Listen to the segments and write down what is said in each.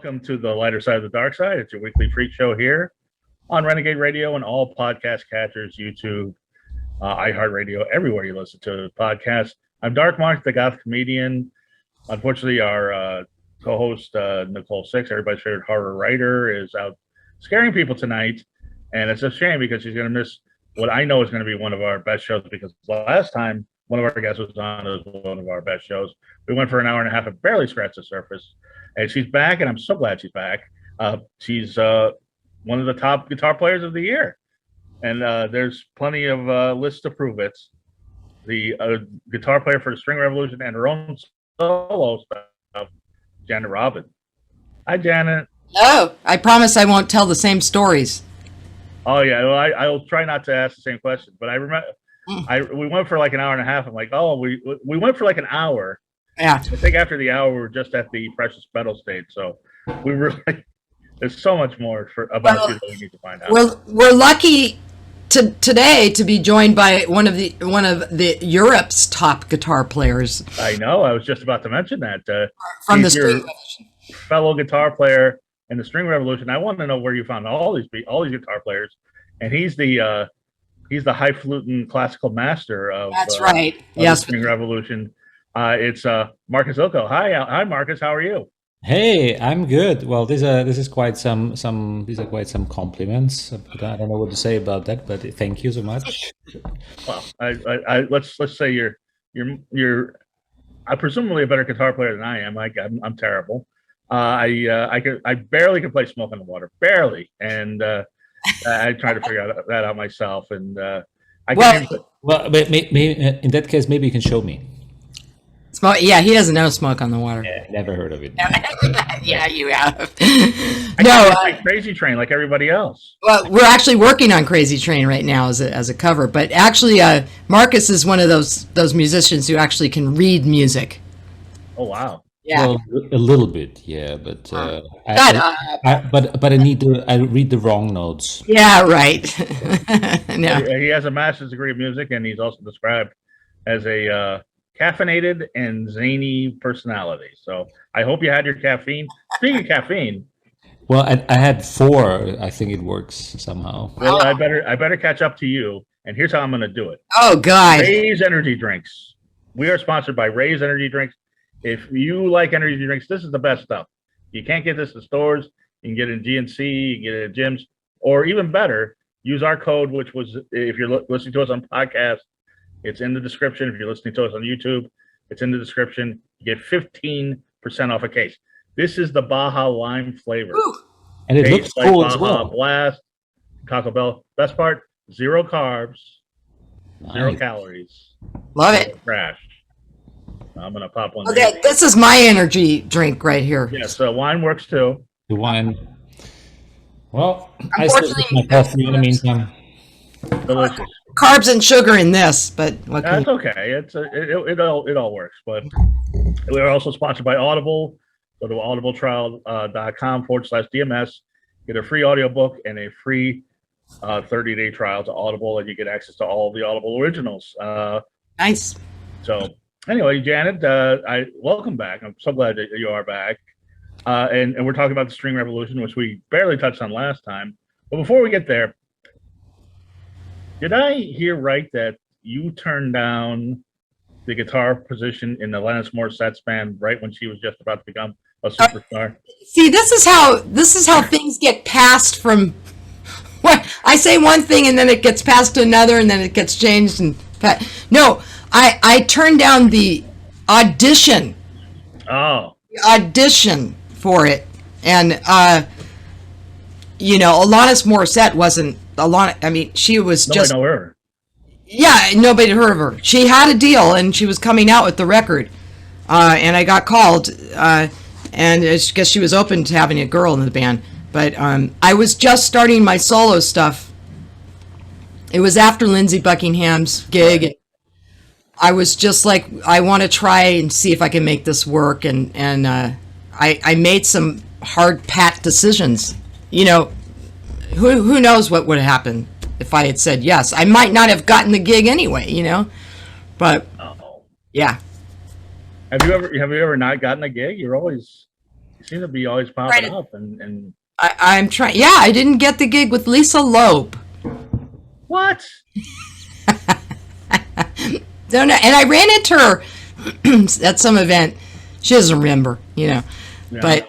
Welcome to the lighter side of the dark side. It's your weekly freak show here on Renegade Radio and all podcast catchers, YouTube, iHeartRadio, everywhere you listen to podcasts. I'm Dark Mark, the goth comedian. Unfortunately, our co-host Nicole Six, everybody's favorite horror writer, is out scaring people tonight, and it's a shame because she's going to miss what I know is going to be one of our best shows, because last time one of our guests was on, it was one of our best shows. We went for an hour and a half and barely scratched the surface. And she's back, and I'm so glad she's back. She's one of the top guitar players of the year. And there's plenty of lists to prove it. The guitar player for the String Revolution and her own solo stuff, Janet Robin. Hi, Janet. Oh, I promise I won't tell the same stories. Oh, yeah. Well, I'll try not to ask the same questions. But I remember we went for like an hour and a half. I'm like, oh, we went for like an hour. Yeah. I think after the hour, we were just at the precious metal stage. So we were like, there's so much more about you that we need to find out. We're lucky today to be joined by one of the Europe's top guitar players. I know. I was just about to mention that. From the String Revolution. Fellow guitar player in the String Revolution. I want to know where you found all these guitar players. And he's the high-fluting classical master of, That's right. Of yes. the String Revolution. It's Markus Illko. Hi, Markus. How are you? Hey, I'm good. Well, these are quite some compliments. But I don't know what to say about that. But thank you so much. Well, let's say you're presumably a better guitar player than I am. I'm terrible. I barely can play Smoke on the Water, barely, and I try to figure that out myself. And but maybe in that case, maybe you can show me. Smoke, yeah, he doesn't know Smoke on the Water. Yeah, never heard of it. Yeah, you have. Like Crazy Train, like everybody else. Well, we're actually working on Crazy Train right now as a cover, but actually, Markus is one of those musicians who actually can read music. Oh wow! Yeah, well, a little bit, yeah, but I read the wrong notes. Yeah, right. No, he has a master's degree of music, and he's also described as a caffeinated and zany personality. So I hope you had your caffeine. Speaking of caffeine, well, I had 4. I think it works somehow. Well, I better catch up to you. And here's how I'm going to do it. Oh God! Ray's Energy Drinks. We are sponsored by Ray's Energy Drinks. If you like energy drinks, this is the best stuff. You can't get this in stores. You can get it in GNC, you can get it at gyms, or even better, use our code, which was, if you're listening to us on podcast, it's in the description. If you're listening to us on YouTube, it's in the description. You get 15% off a case. This is the Baja Lime flavor. Ooh. And it looks like cool Baja as well. Blast, Taco Bell. Best part, 0 carbs, Nice. 0 calories. Love it. Crash. I'm going to pop one. Okay, this is my energy drink right here. Yeah, so wine works too. The wine. Well, I still drink my coffee in the meantime. Delicious. Carbs and sugar in this, but what can That's okay. It all works. But we're also sponsored by Audible. Go to audibletrial.com/DMS. Get a free audiobook and a free 30-day trial to Audible, and you get access to all the Audible originals. Nice. So anyway, Janet, welcome back. I'm so glad that you are back. And we're talking about the String Revolution, which we barely touched on last time. But before we get there, did I hear right that you turned down the guitar position in the Alanis Morissette's band right when she was just about to become a superstar? See, this is how things get passed from. I say one thing and then it gets passed to another and then it gets changed and no, I turned down the audition. Oh. The audition for it, and Alanis Morissette wasn't Alanis. I mean, she was just. Nobody know her. Yeah, nobody heard of her. She had a deal, and she was coming out with the record. And I got called, and I guess she was open to having a girl in the band. But I was just starting my solo stuff. It was after Lindsey Buckingham's gig. And I was just like, I want to try and see if I can make this work. And I made some hard pat decisions. You know, who knows what would have happened if I had said yes. I might not have gotten the gig anyway, you know. But yeah. Have you ever not gotten a gig? You're always You seem to be always popping up, and I'm trying. Yeah, I didn't get the gig with Lisa Loeb. what? Don't know. And I ran into her at some event. She doesn't remember, Yeah. But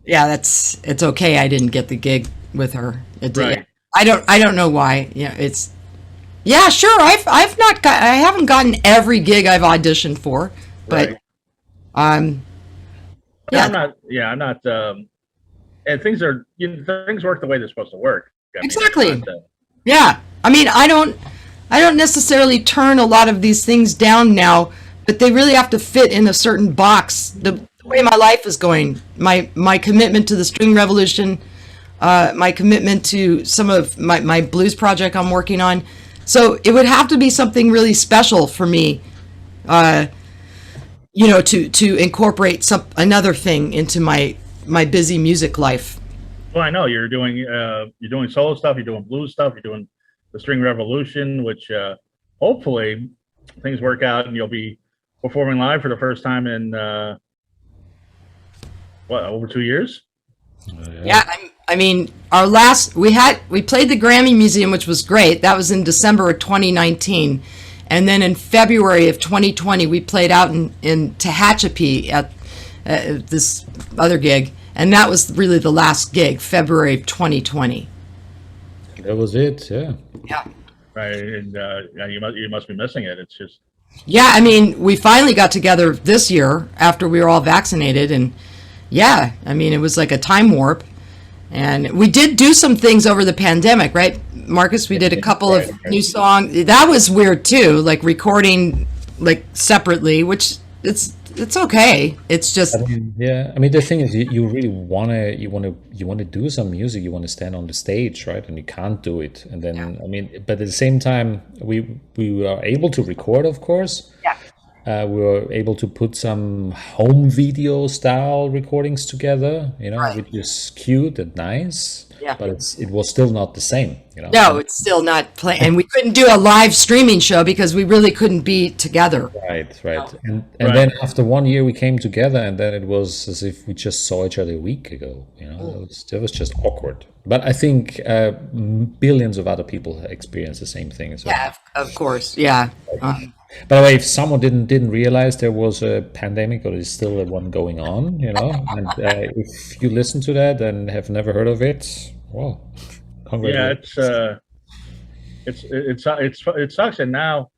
yeah, it's okay. I didn't get the gig with her. Right. I don't know why. Yeah, sure. I haven't gotten every gig I've auditioned for, but Right. yeah. I'm not. And things work the way they're supposed to work. I mean, Exactly. it's not, Yeah. I mean, I don't necessarily turn a lot of these things down now, but they really have to fit in a certain box. The way my life is going, my commitment to the string revolution, my commitment to some of my blues project I'm working on. So it would have to be something really special for me, to incorporate another thing into my busy music life. well, I know you're doing solo stuff, you're doing blues stuff, you're doing the String Revolution, which hopefully things work out and you'll be performing live for the first time in over 2 years? Yeah, I mean, we played the Grammy Museum, which was great. That was in December of 2019, and then in February of 2020, we played out in Tehachapi at this other gig, and that was really the last gig, February of 2020. That was it. Yeah. Yeah. Right, and you must be missing it. It's just Yeah, I mean, we finally got together this year after we were all vaccinated, and yeah, I mean, it was like a time warp. And we did do some things over the pandemic, right, Marcus? We did a couple of new songs. That was weird too, like recording like separately, which it's okay. It's just I mean, the thing is, you really wanna do some music. You want to stand on the stage, right? And you can't do it. And then I mean, but at the same time, we were able to record, of course. yeah. We were able to put some home video style recordings together, Right. which is cute and nice. Yeah. But it was still not the same, No, it's still not playing, and we couldn't do a live streaming show because we really couldn't be together. Right. And Right. then after 1 year we came together, and then it was as if we just saw each other a week ago. It was just awkward. But I think billions of other people experience the same thing. So. Yeah, of course. Yeah. By the way, if someone didn't realize there was a pandemic or there's still one going on, and if you listen to that and have never heard of it, well, congratulations. Yeah, it sucks. And now,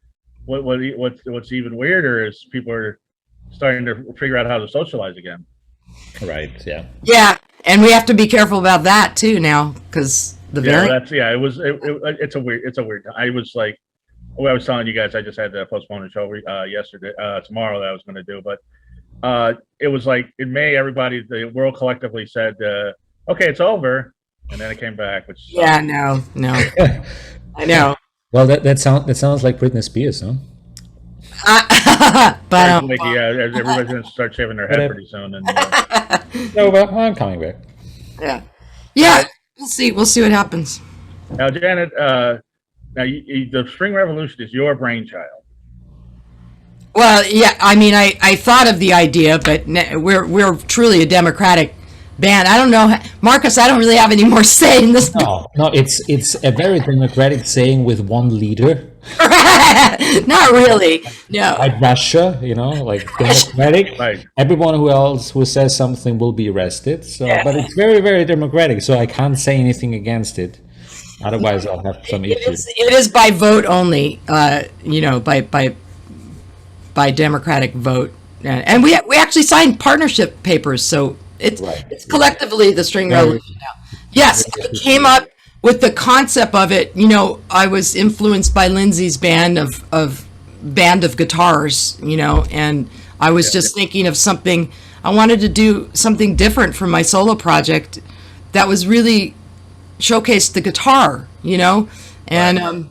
what's even weirder is people are starting to figure out how to socialize again. Right. Yeah. Yeah, and we have to be careful about that too now because the variant. It's a weird. I was like, I was telling you guys, I just had to postpone a show tomorrow that I was going to do, but it was like in May, the world collectively said, "Okay, it's over," and then it came back. Which Yeah, no, I know. Well, that sounds like Britney Spears, huh? But everybody's going to start shaving their head pretty soon. And No, but I'm coming back. yeah, we'll see what happens. now, Janet, the String Revolution is your brainchild. Well, yeah, I mean, I thought of the idea, but we're truly a democratic band. I don't know, Marcus. I don't really have any more say in this. No, it's a very democratic saying with one leader. Not really. No. Like Russia, like democratic. Right. Everyone who says something will be arrested. So, Yeah. but it's very, very democratic. So I can't say anything against it. Otherwise, I'll have some issues. It is by vote only. By democratic vote, and we actually signed partnership papers. So it's collectively the String Revolution now. Yes, it came up with the concept of it. I was influenced by Lindsay's band of guitars. And I was just thinking of something. I wanted to do something different for my solo project that was really showcased the guitar, and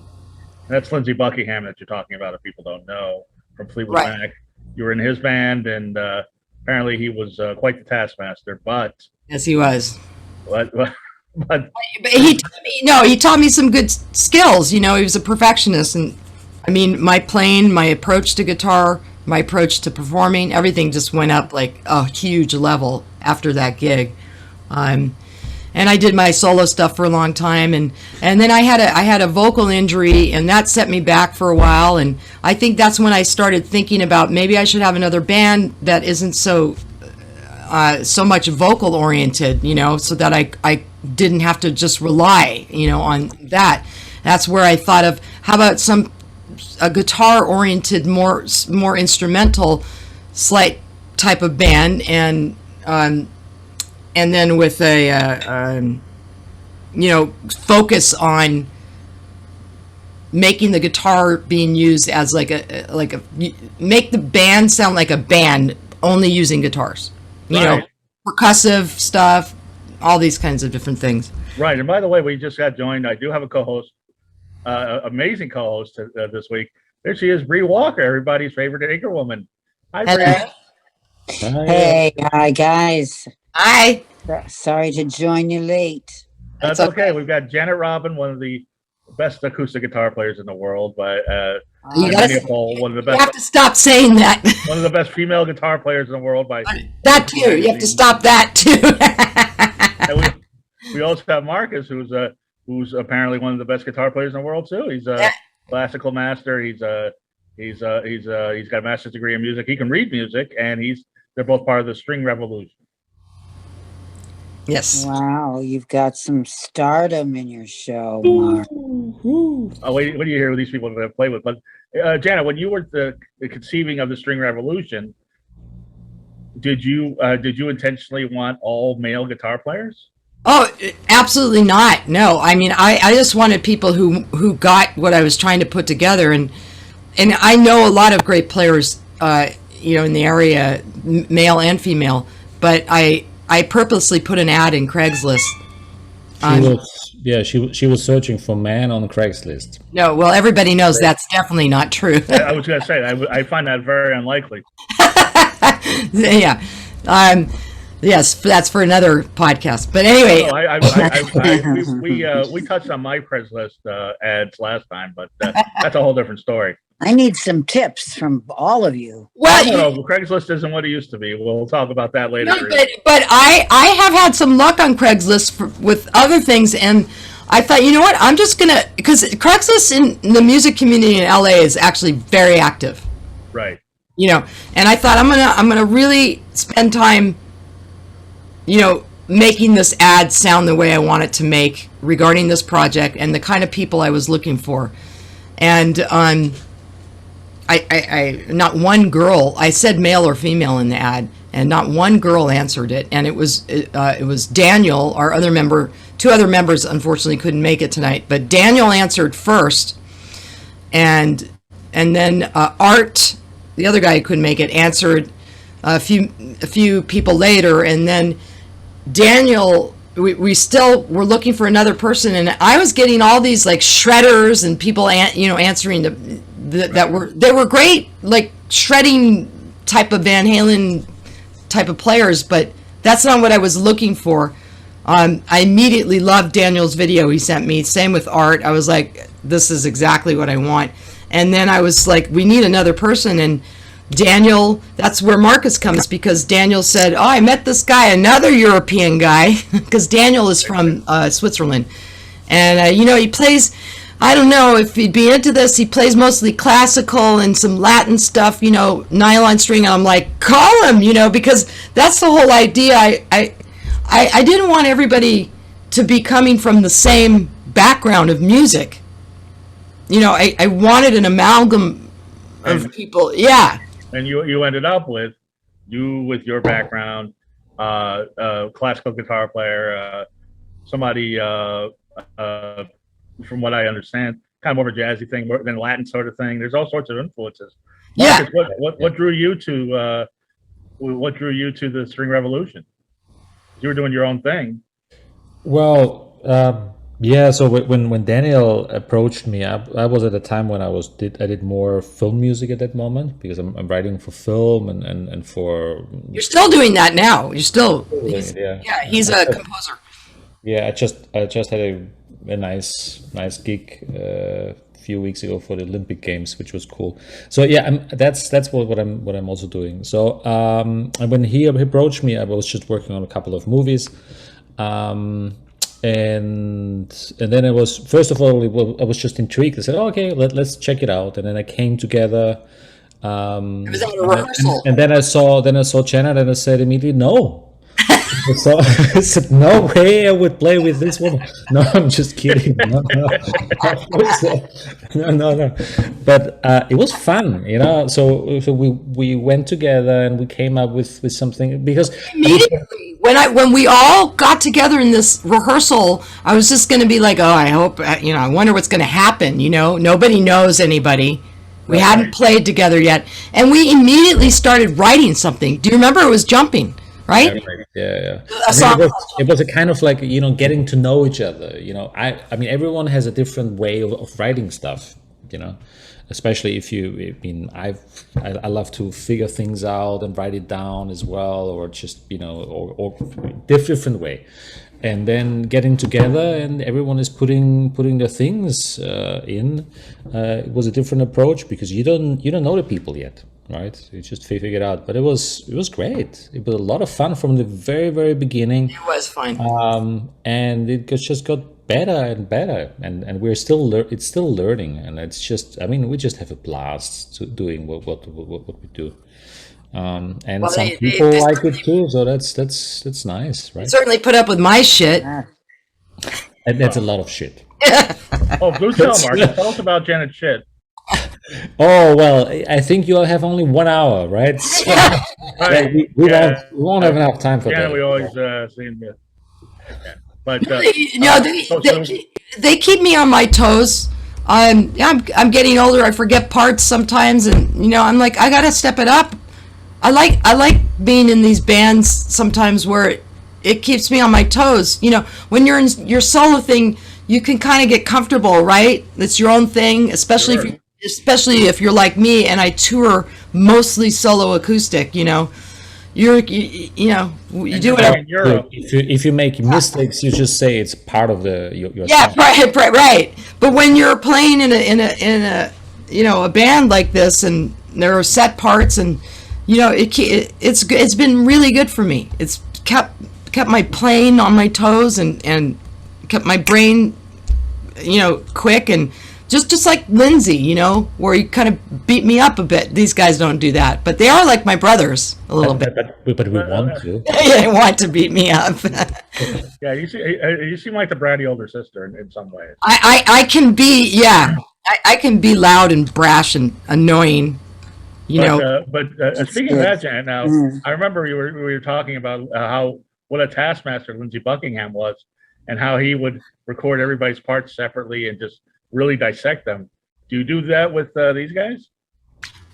That's Lindsey Buckingham that you're talking about. If people don't know, from Fleetwood Right. Mac, you were in his band, and apparently he was quite the taskmaster. But yes, he was. but But he taught me some good skills. He was a perfectionist, and I mean, my playing, my approach to guitar, my approach to performing, everything just went up like a huge level after that gig. And I did my solo stuff for a long time, and then I had a vocal injury, and that set me back for a while. And I think that's when I started thinking about maybe I should have another band that isn't so much vocal oriented, so that I didn't have to just rely, on that. That's where I thought of, how about a guitar oriented, more instrumental, slight type of band, and then with a focus on making the guitar being used as make the band sound like a band only using guitars. Right. Percussive stuff, all these kinds of different things. Right. And by the way, we just got joined. I do have a co-host, amazing co-host this week. There she is, Bree Walker, everybody's favorite anchor woman. Hi, Bree. Hey, hi guys. Hi. Sorry to join you late. That's okay. We've got Janet Robin, one of the best acoustic guitar players in the world, one of the best. You have to stop saying that. One of the best female guitar players in the world. That too. You have to stop that too. And we also have Markus, who's apparently one of the best guitar players in the world too. He's a classical master. He's got a master's degree in music. He can read music, and they're both part of the string revolution. Yes. Wow, you've got some stardom in your show, Mark. Oh, wait, what do you hear with these people that I play with? But Janet, when you were the conceiving of the string revolution, did you intentionally want all male guitar players? Oh, absolutely not. No, I mean, I just wanted people who got what I was trying to put together, and I know a lot of great players, in the area, male and female, but I purposely put an ad in Craiglist. She was searching for men on Craigslist. No, well, everybody knows that's definitely not true. I was going to say, I find that very unlikely. Yeah. Yes, that's for another podcast. But anyway, we touched on my Craigslist ads last time, but that's a whole different story. I need some tips from all of you. Well, Craigslist isn't what it used to be. We'll talk about that later. No, but I have had some luck on Craigslist with other things, and I thought, you know what, I'm just gonna, because Craigslist in the music community in LA is actually very active. Right. And I thought I'm gonna really spend time, making this ad sound the way I want it to make regarding this project and the kind of people I was looking for. And I not one girl, I said male or female in the ad, and not one girl answered it. And it was Daniel, our other member. Two other members unfortunately couldn't make it tonight, but Daniel answered first, and then Art, the other guy who couldn't make it, answered a few people later, and then Daniel, we still were looking for another person, and I was getting all these like shredders and people answering that were great, like shredding type of Van Halen type of players, but that's not what I was looking for. I immediately loved Daniel's video he sent me. Same with Art. I was like, this is exactly what I want. And then I was like, we need another person. And Daniel, that's where Markus comes, because Daniel said, oh, I met this guy, another European guy, because Daniel is from Switzerland. And, he plays, I don't know if he'd be into this, he plays mostly classical and some Latin stuff, nylon string. And I'm like, call him, because that's the whole idea. I didn't want everybody to be coming from the same background of music. I wanted an amalgam of people. Yeah. And you ended up with your background, classical guitar player, somebody from what I understand, kind of more of a jazzy thing, more than Latin sort of thing. There's all sorts of influences. Yeah. Markus, what drew you to the String Revolution? You were doing your own thing. Well, so when Daniel approached me, I was at a time when I did more film music at that moment, because I'm writing for film and for. You're still doing that now. You're still. He's a composer. Yeah, I just had a nice gig few weeks ago for the Olympic Games, which was cool. So yeah, that's what I'm also doing. So and when he approached me, I was just working on a couple of movies. And then I was, first of all, I was just intrigued. I said, oh, okay, let's check it out. And then I came together. It was at a rehearsal. And then I saw Janet, and I said immediately, no. So I said, no way I would play with this woman. No, I'm just kidding. No. But it was fun, So we went together and we came up with something, because immediately when we all got together in this rehearsal, I was just going to be like, oh, I hope, I wonder what's going to happen. Nobody knows anybody. We hadn't played together yet, and we immediately started writing something. Do you remember? It was Jumping. Right? Yeah. It was a kind of like, getting to know each other. I mean, everyone has a different way of writing stuff, especially I love to figure things out and write it down as well, or just, or different way. And then getting together and everyone is putting their things in. It was a different approach because you don't know the people yet. Right, you just figure it out, but it was great. It was a lot of fun from the very, very beginning. It was fun, and it just got better and better, and we're still it's still learning, and it's just, I mean, we just have a blast doing what we do, and some people like it too. So that's nice, right? Certainly put up with my shit, and that's a lot of shit. Oh, Blue Cell, Marcus, tell us about Janet's shit. Oh, well, I think you'll have only 1 hour, right? So, right. We won't have enough time for that. We always seem to. But they keep me on my toes. I'm getting older. I forget parts sometimes, and I'm like, I gotta step it up. I like being in these bands sometimes where it keeps me on my toes. When you're in your solo thing, you can kind of get comfortable, right? It's your own thing, especially if you're like me and I tour mostly solo acoustic. You do whatever. If you make mistakes, you just say it's part of your song. Right. But when you're playing in a band like this, and there are set parts, and it's been really good for me. It's kept my playing on my toes and kept my brain quick, and just like Lindsay, where he kind of beat me up a bit. These guys don't do that, but they are like my brothers a little bit. But we want to. They want to beat me up. Yeah, you seem like the bratty older sister in some ways. I can be, I can be loud and brash and annoying, But speaking of that, Jan, now I remember we were talking about what a taskmaster Lindsey Buckingham was, and how he would record everybody's parts separately and just really dissect them. Do you do that with these guys?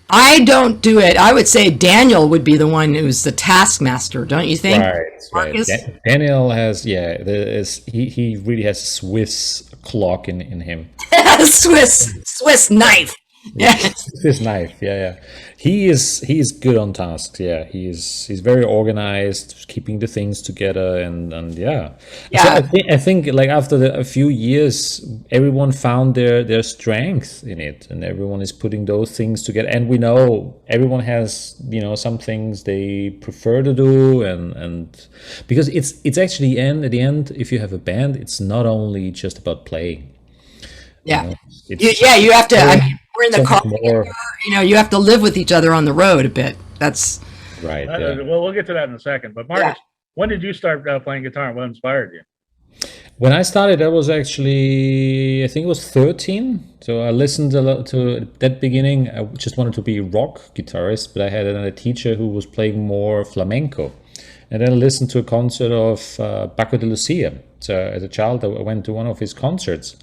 I don't do it. I would say Daniel would be the one who's the taskmaster, don't you think? Right. Daniel has, he really has a Swiss clock in him. Swiss knife. Yeah, his knife. Yeah. He is good on task. Yeah, he's very organized, keeping the things together, and yeah. So I think like after a few years, everyone found their strength in it, and everyone is putting those things together. And we know everyone has some things they prefer to do, and because it's actually at the end, if you have a band, it's not only just about playing. Yeah, you have to. I mean, we're in the car. You have to live with each other on the road a bit. That's right. Well, we'll get to that in a second. But Marcus, when did you start playing guitar, and what inspired you? When I started, I was actually, I think it was 13. So I listened a lot to that beginning. I just wanted to be a rock guitarist, but I had another teacher who was playing more flamenco. And then I listened to a concert of Paco de Lucia. So as a child, I went to one of his concerts.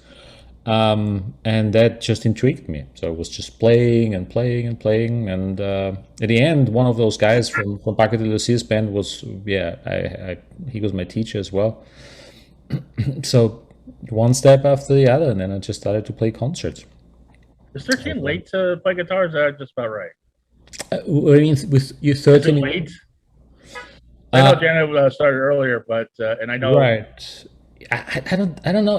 And that just intrigued me. So I was just playing. And at the end, one of those guys from Paco de Lucia's band was, he was my teacher as well. So one step after the other, and then I just started to play concerts. Is 13 late to play guitar? Is that just about right? I mean, with you 13 late? I know Janet started earlier, but and I know right. I don't know.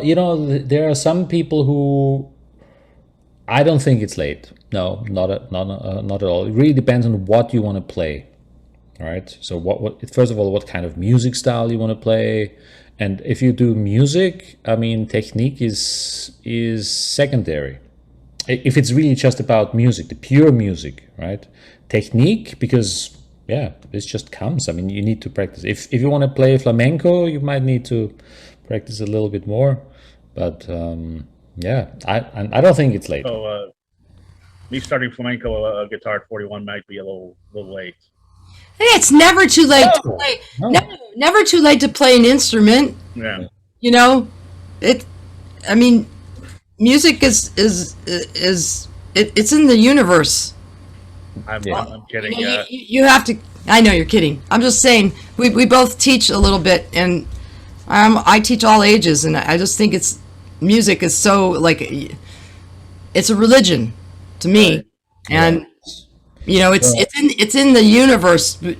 There are some people who I don't think it's late. No, not at all. It really depends on what you want to play. All right. So first of all, what kind of music style you want to play, and if you do music, I mean, technique is secondary. If it's really just about music, the pure music, right? Technique, because this just comes. I mean, you need to practice. If you want to play flamenco, you might need to practice a little bit more. But I don't think it's late. So me starting flamenco guitar at 41 might be a little late. Hey, it's never too late to play. No. Never too late to play an instrument. Yeah. You know, I mean, music is it's in the universe. I'm kidding. You have to. I know you're kidding. I'm just saying we both teach a little bit, and I teach all ages, and I just think music is so like it's a religion to me, and you know it's in the universe. The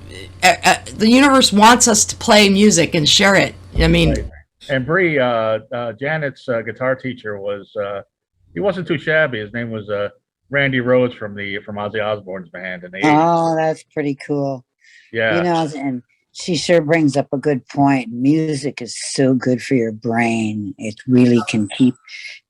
universe wants us to play music and share it. I mean, right. And Bree, Janet's guitar teacher he wasn't too shabby. His name was Randy Rhoads from Ozzy Osbourne's band in the 80s. Oh, that's pretty cool. Yeah. You know, and she sure brings up a good point. Music is so good for your brain. It really can keep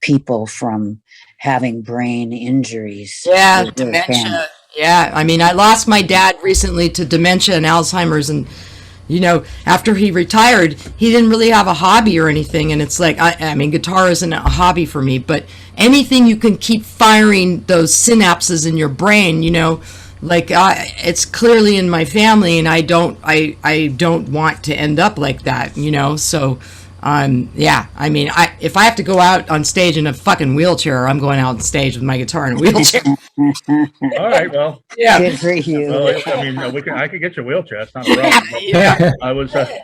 people from having brain injuries. Yeah, dementia. Yeah, I mean, I lost my dad recently to dementia and Alzheimer's, and you know, after he retired, he didn't really have a hobby or anything. And it's like, I mean, guitar isn't a hobby for me, but anything you can keep firing those synapses in your brain, you know, like it's clearly in my family, and I don't want to end up like that, you know. So, I mean, if I have to go out on stage in a fucking wheelchair, I'm going out on stage with my guitar in a wheelchair. All right, well, Yeah. Good for you. well, I mean, I could get you a wheelchair. That's not a problem. Yeah. I was, but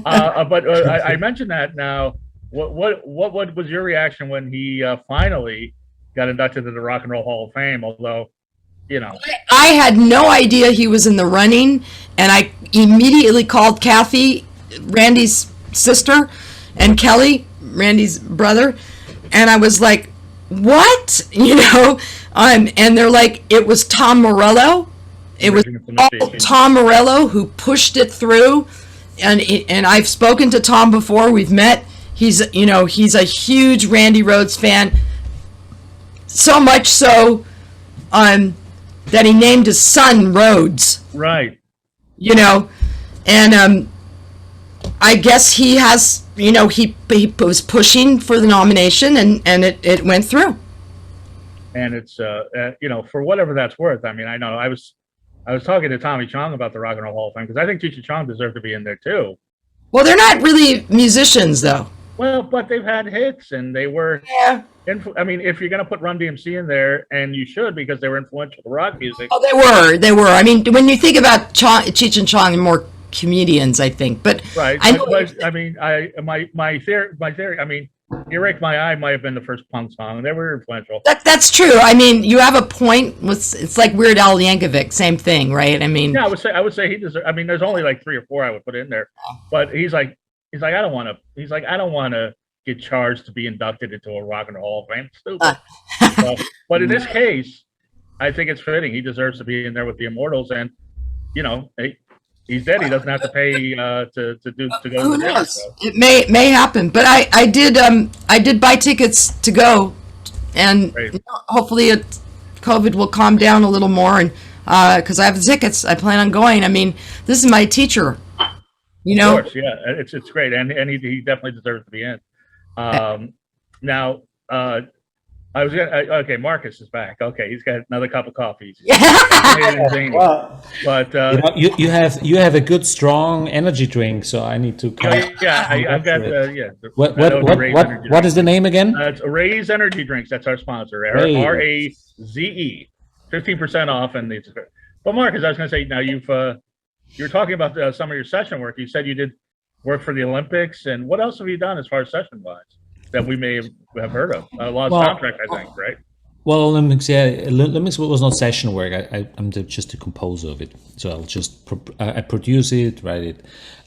I mentioned that now. What was your reaction when he finally got inducted to the Rock and Roll Hall of Fame? Although, you know, I had no idea he was in the running, and I immediately called Kathy, Randy's sister, and Kelly, Randy's brother, and I was like, "What?" You know, and they're like, "It was Tom Morello. It was all Tom Morello who pushed it through." And I've spoken to Tom before. We've met. He's a huge Randy Rhoads fan. So much so, that he named his son Rhoads. right? You know, and I guess he has. You know, he was pushing for the nomination, and it went through. And it's you know, for whatever that's worth. I mean, I know I was talking to Tommy Chong about the Rock and Roll Hall of Fame because I think Cheech and Chong deserve to be in there too. Well, they're not really musicians, though. Well, but they've had hits, and they were. Yeah. I mean, if you're gonna put Run DMC in there, and you should because they were influential to rock music. Oh, they were. I mean, when you think about Cheech and Chong, they're more comedians, I think. But Right. I know, I mean, my theory. I mean, "You Rake My Eye" might have been the first punk song. They were influential. that's true. I mean, you have a point. It's like Weird Al Yankovic, same thing, right? I mean, Yeah, I would say he deserves. I mean, there's only like 3 or 4 I would put in there, but he's like I don't want to get charged to be inducted into a Rock and Roll Hall of Fame. Stupid. So, but in this case, I think it's fitting. He deserves to be in there with the Immortals, and you know, he's dead. He doesn't have to pay to go to who the dinner. knows? So. It may happen. But I did buy tickets to go, and Great. you know, hopefully COVID will calm down a little more, and because I have the tickets, I plan on going. I mean, this is my teacher. You know, Of course, yeah, it's great, and he definitely deserves to be in. Now, I was gonna. Okay, Marcus is back. Okay, he's got another cup of coffee. But You have a good strong energy drink, so I need to. I've got What is the name again? It's Raze Energy Drinks. That's our sponsor. Raze. RAZE, 15% off, and these. But Marcus, I was going to say, now you were talking about some of your session work. You said you did work for the Olympics, and what else have you done as far as session wise that we may have heard of? Lost Soundtrack, I think, right? Well, Olympics, yeah. Olympics was not session work. I'm just the composer of it, so I produce it, write it.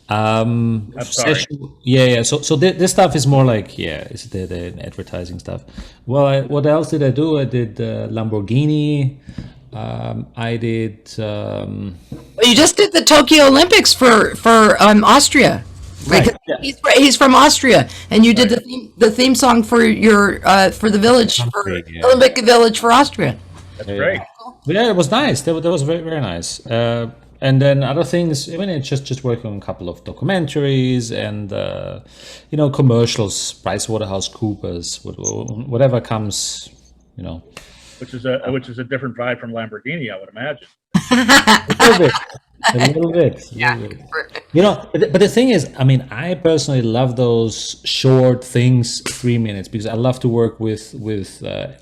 I'm sorry. Yeah. So this stuff is more like, it's the advertising stuff. Well, what else did I do? I did Lamborghini. I did. Well, you just did the Tokyo Olympics for Austria. Right. Right, yeah. He's from Austria, and you did the theme song for your for the village for Yeah. Olympic Village for Austria. That's great. Yeah, it was nice. That was very, very nice. And then other things. I mean, it's just working on a couple of documentaries and commercials, PricewaterhouseCoopers, whatever comes. Which is a different vibe from Lamborghini, I would imagine. A little bit. But the thing is, I mean, I personally love those short things, 3 minutes, because I love to work with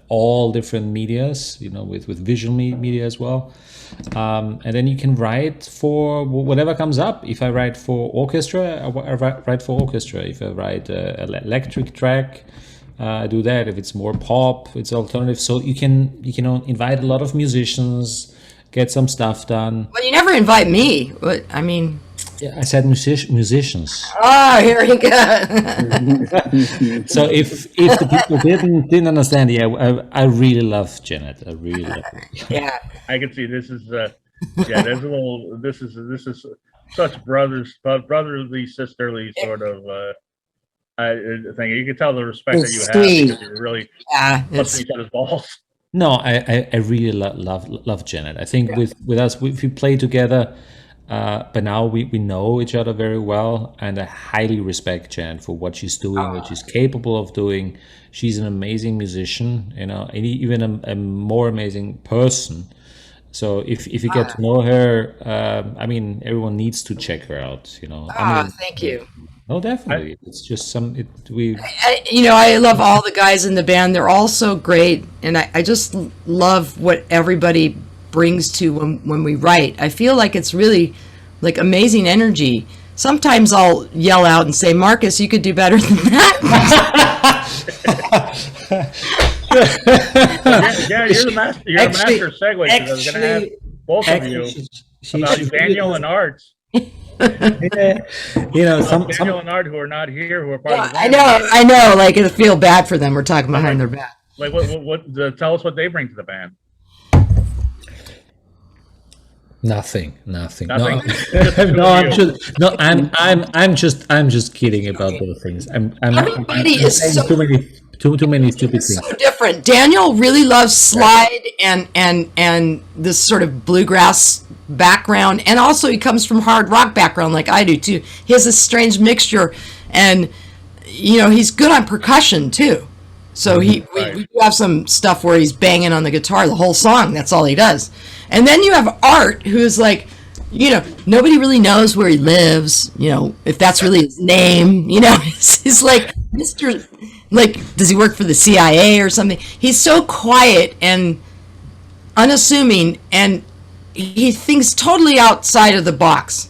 all different medias, with visual media as well. And then you can write for whatever comes up. If I write for orchestra, I write for orchestra. If I write an electric track, I do that. If it's more pop, it's alternative. So you can invite a lot of musicians, get some stuff done. Well, you never invite me. What I mean. Yeah, I said musicians. Oh, here we go. So if the people didn't understand, I really love Janet. I really love it. Yeah. I can see this is there's a little this is such brotherly sisterly sort of thing. You can tell the respect that you have because you're really busting each other's balls. No, I really love Janet. I think with us, if we play together, but now we know each other very well, and I highly respect Janet for what she's doing, what she's capable of doing. She's an amazing musician, and even a more amazing person. So if you get to know her, I mean, everyone needs to check her out. Thank you. No, definitely. It's just I love all the guys in the band. They're all so great, and I just love what everybody brings to when we write. I feel like it's really like amazing energy. Sometimes I'll yell out and say, "Markus, you could do better than that." You're the master. You're a master segue. Because I was going to ask both of you about Daniel and Arts. Daniel and Art, who are not here, who are part of the band. I know. Like, I feel bad for them. We're talking behind their back. Like, what? Tell us what they bring to the band. Nothing. Nothing? I'm just kidding about those things. Everybody is so too many stupid things. So different. Daniel really loves slide and this sort of bluegrass background, and also he comes from hard rock background like I do too. He has a strange mixture, and he's good on percussion too. So we do have some stuff where he's banging on the guitar the whole song. That's all he does. And then you have Art, who's like, nobody really knows where he lives. If that's really his name. He's like Mr. Like, does he work for the CIA or something? He's so quiet and unassuming, and he thinks totally outside of the box.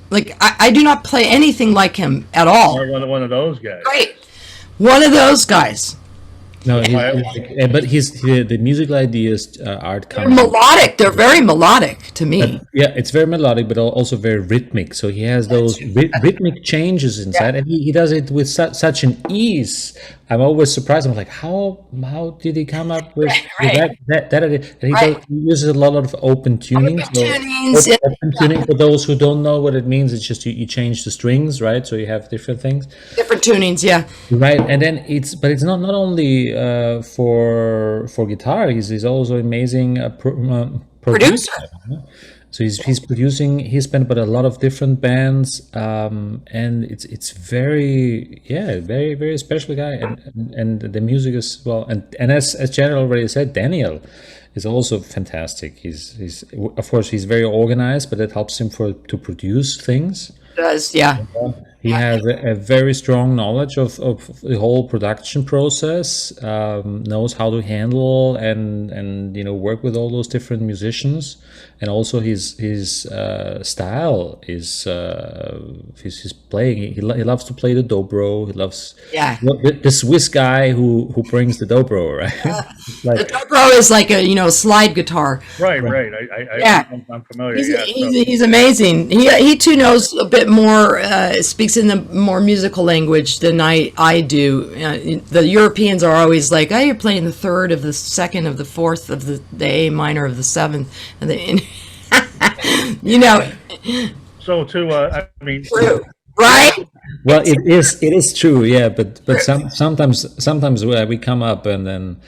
Like, I do not play anything like him at all. Or one of those guys. Right. One of those guys. No, but the musical ideas Art They're melodic. They're very melodic to me. It's very melodic, but also very rhythmic. So he has those rhythmic changes inside, and he does it with such an ease. I'm always surprised. I'm like, how did he come up with that idea? And he uses a lot of open tuning. Open tuning, for those who don't know what it means, it's just you change the strings, right? So you have different things. Different tunings, yeah. Right, and then it's not only for guitar. He's also amazing producer. So he's producing. He's been with a lot of different bands, and it's very very special guy, and the music is well, and as Janet already said, Daniel is also fantastic. He's of course he's very organized, but it helps him to produce things. It does, yeah. He has a very strong knowledge of the whole production process, knows how to handle and work with all those different musicians, and also his style is his playing. He loves to play the dobro. He loves the Swiss guy who brings the dobro, right? The dobro is like a slide guitar. Right. I'm familiar. He's amazing. He too knows a bit more. Speaks in the more musical language than I do. The Europeans are always like, "Oh, you're playing the third of the second of the fourth of the A minor of the seventh," and So true, right? Well, it is true, yeah. But sometimes we come up and then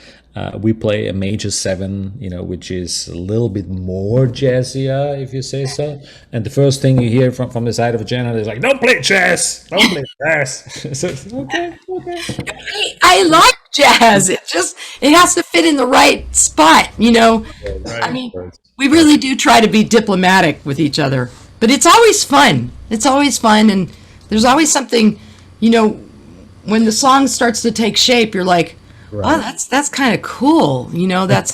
we play a major seven, which is a little bit more jazzier, if you say so. And the first thing you hear from the side of a general is like, "Don't play jazz, don't play jazz." So okay. I like jazz. It has to fit in the right spot, Right. I mean, we really do try to be diplomatic with each other, but it's always fun. It's always fun, and there's always something, when the song starts to take shape, you're like, "Oh, that's kind of cool," That's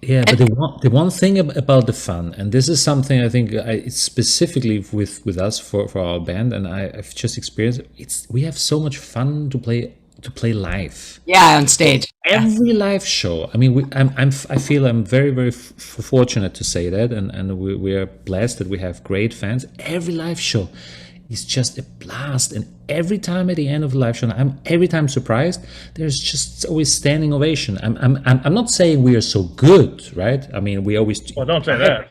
but the one thing about the fun, and this is something I think it's specifically with us for our band, and I've just experienced we have so much fun to play live. Yeah, on stage. Every live show. I mean, I feel I'm very, very fortunate to say that, and we are blessed that we have great fans. Every live show is just a blast, and every time at the end of the live show, I'm every time surprised. There's just always standing ovation. I'm not saying we are so good, right? I mean, we always. Well, don't say that.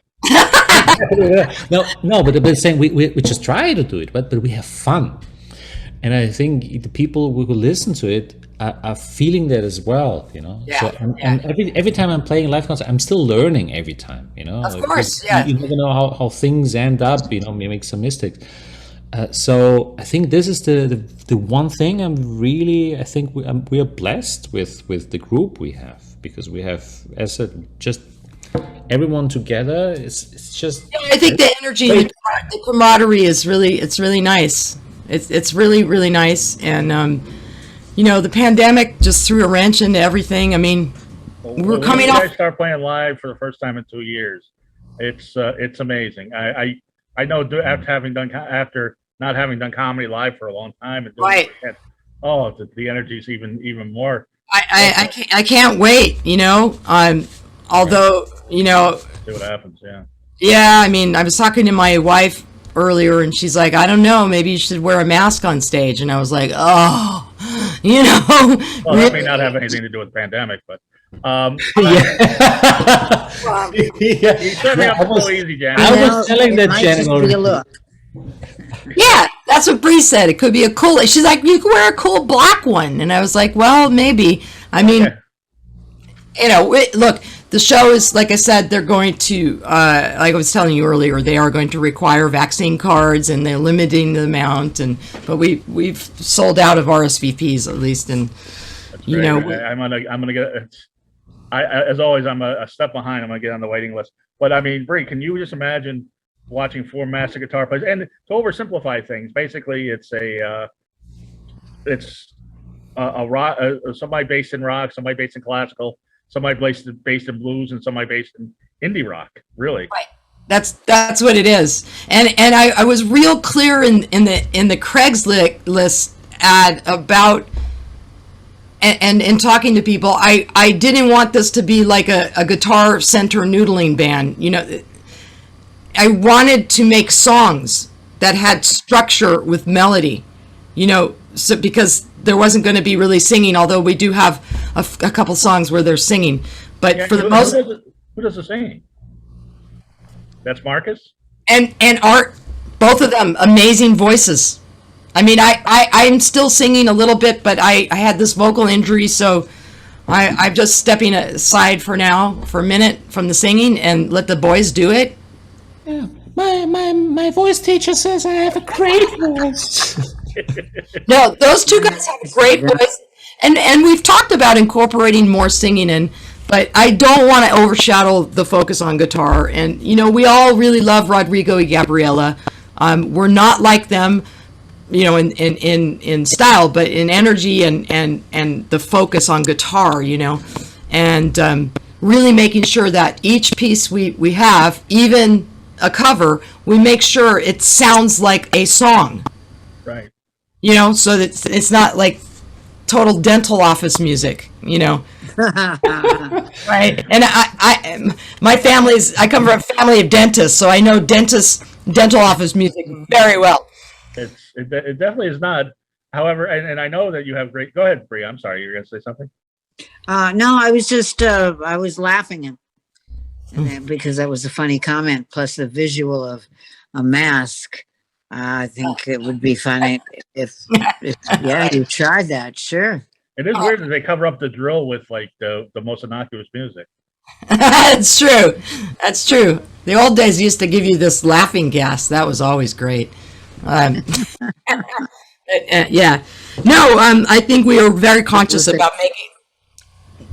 No, but saying we just try to do it, but we have fun. And I think the people who listen to it are feeling that as well, Yeah, So and every time I'm playing live concert, I'm still learning every time, Of course, yeah. You never know how things end up. We make some mistakes. So I think this is the one thing I think we are blessed with the group we have, because we have, as I said, just everyone together. It's just. I think the energy, the camaraderie is really nice. It's really, really nice. And, the pandemic just threw a wrench into everything. I mean, we're coming off. I start playing live for the first time in 2 years. It's amazing. I know after not having done comedy live for a long time and doing it again, the energy is even more. I can't wait, although, See what happens. Yeah. Yeah. I mean, I was talking to my wife earlier and she's like, "I don't know, maybe you should wear a mask on stage." And I was like, Well, that may not have anything to do with the pandemic, but you set me up so easy, Jan. I was telling that Jen. yeah, that's what Bree said. It could be a cool. She's like, "You could wear a cool black one," and I was like, "Well, maybe." I mean, look, the show is, like I said, they're going to, like I was telling you earlier, they are going to require vaccine cards, and they're limiting the amount. But we've sold out of RSVPs at least, and I'm gonna get. As always, I'm a step behind. I'm gonna get on the waiting list. But I mean, Bree, can you just imagine watching 4 master guitar players? And to oversimplify things, basically, it's a rock, somebody based in rock, somebody based in classical, somebody based in blues, and somebody based in indie rock. Really, right. That's what it is. And I was real clear in the Craiglist ad about. And in talking to people, I didn't want this to be like a guitar center noodling band. I wanted to make songs that had structure with melody, so because there wasn't going to be really singing, although we do have a couple songs where they're singing. But for the most, who does the singing? That's Markus and Art, both of them amazing voices. I mean, I'm still singing a little bit, but I had this vocal injury, so I'm just stepping aside for now, for a minute from the singing, and let the boys do it. Yeah, my voice teacher says I have a great voice. No, those two guys have a great voice, and we've talked about incorporating more singing in, but I don't want to overshadow the focus on guitar. And we all really love Rodrigo and Gabriela. We're not like them. in style, but in energy and the focus on guitar, and really making sure that each piece we have, even a cover, we make sure it sounds like a song. Right. So that it's not like total dental office music, right? And I come from a family of dentists, so I know dental office music very well. It definitely is not. However, and I know that you have great. Go ahead, Bree. I'm sorry, you're going to say something. No, I was just I was laughing and because that was a funny comment. Plus the visual of a mask. I think it would be funny if you tried that. Sure. It is weird that they cover up the drill with like the most innocuous music. That's true. That's true. The old days used to give you this laughing gas. That was always great. Yeah. No, I think we are very conscious about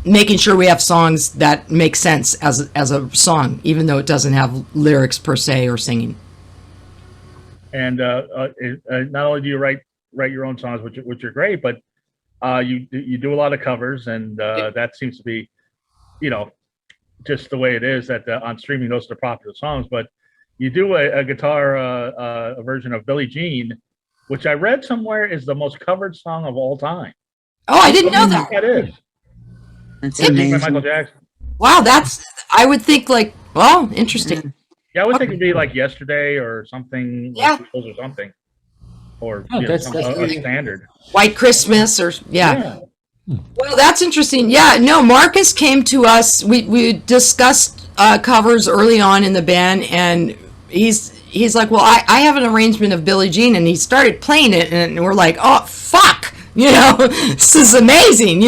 making sure we have songs that make sense as a song, even though it doesn't have lyrics per se or singing. And not only do you write your own songs, which are great, but you do a lot of covers, and that seems to be, just the way it is. That on streaming, those are the popular songs. But you do a guitar a version of Billie Jean, which I read somewhere is the most covered song of all time. Oh, I didn't know that. That is. That's amazing. By Michael Jackson. Wow, I would think interesting. Yeah, I would think it'd be like Yesterday or something. Yeah. Or something. Or that's a standard. White Christmas yeah. Well, that's interesting. Yeah, no, Markus came to us. We discussed covers early on in the band, and he's like, well, I have an arrangement of Billie Jean, and he started playing it, and we're like, oh, fuck, this is amazing,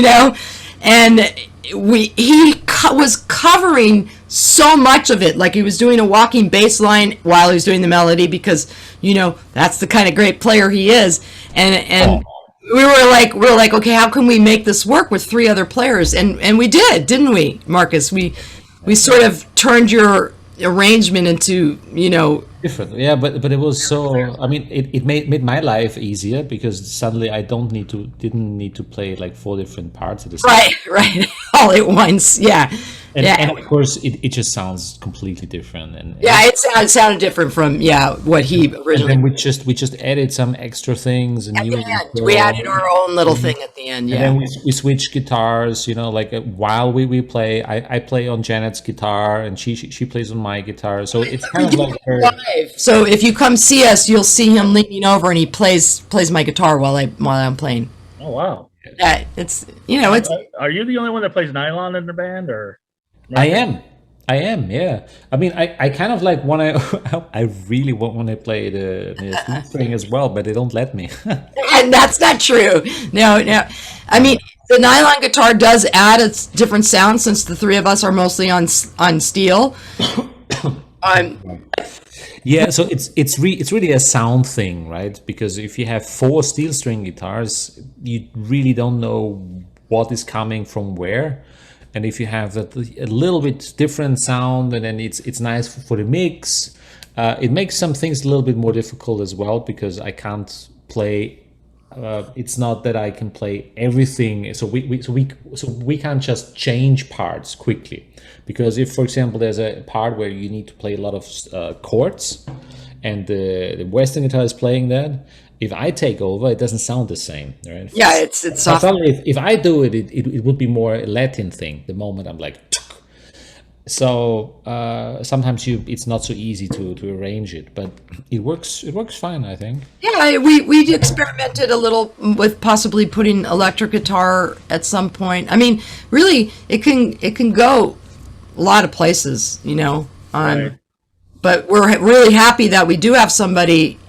and he was covering so much of it, like he was doing a walking bass line while he was doing the melody, because that's the kind of great player he is, and we were like, okay, how can we make this work with three other players? And we did, didn't we, Markus? We sort of turned your arrangement into different. Yeah, but it was so. I mean, it made my life easier, because suddenly I didn't need to play like 4 different parts at the same time. Right, all at once. Yeah. And of course, it just sounds completely different. And it sounded different from what he originally. And then we just added some extra things and at the end. We added our own little thing at the end. Yeah. And then we switched guitars. While we play, I play on Janet's guitar, and she plays on my guitar. So it's kind of like her. Live. So if you come see us, you'll see him leaning over, and he plays my guitar while I'm playing. Oh wow! It's it's. Are you the only one that plays nylon in the band, or? I am, yeah. I mean, I kind of like want to. I really want to play the string string as well, but they don't let me. And that's not true. No. I mean, the nylon guitar does add a different sound, since the three of us are mostly on steel. Yeah, so it's really a sound thing, right? Because if you have 4 steel string guitars, you really don't know what is coming from where. And if you have a little bit different sound, and then it's nice for the mix. It makes some things a little bit more difficult as well, because I can't play. It's not that I can play everything. So we can't just change parts quickly, because if, for example, there's a part where you need to play a lot of chords, and the Western guitar is playing that. If I take over, it doesn't sound the same, right? Yeah, it's soft. If I do it, it would be more a Latin thing. The moment I'm like, so sometimes it's not so easy to arrange it, but it works fine, I think. Yeah, we experimented a little with possibly putting electric guitar at some point. I mean, really, it can go a lot of places, Right. But we're really happy that we do have somebody.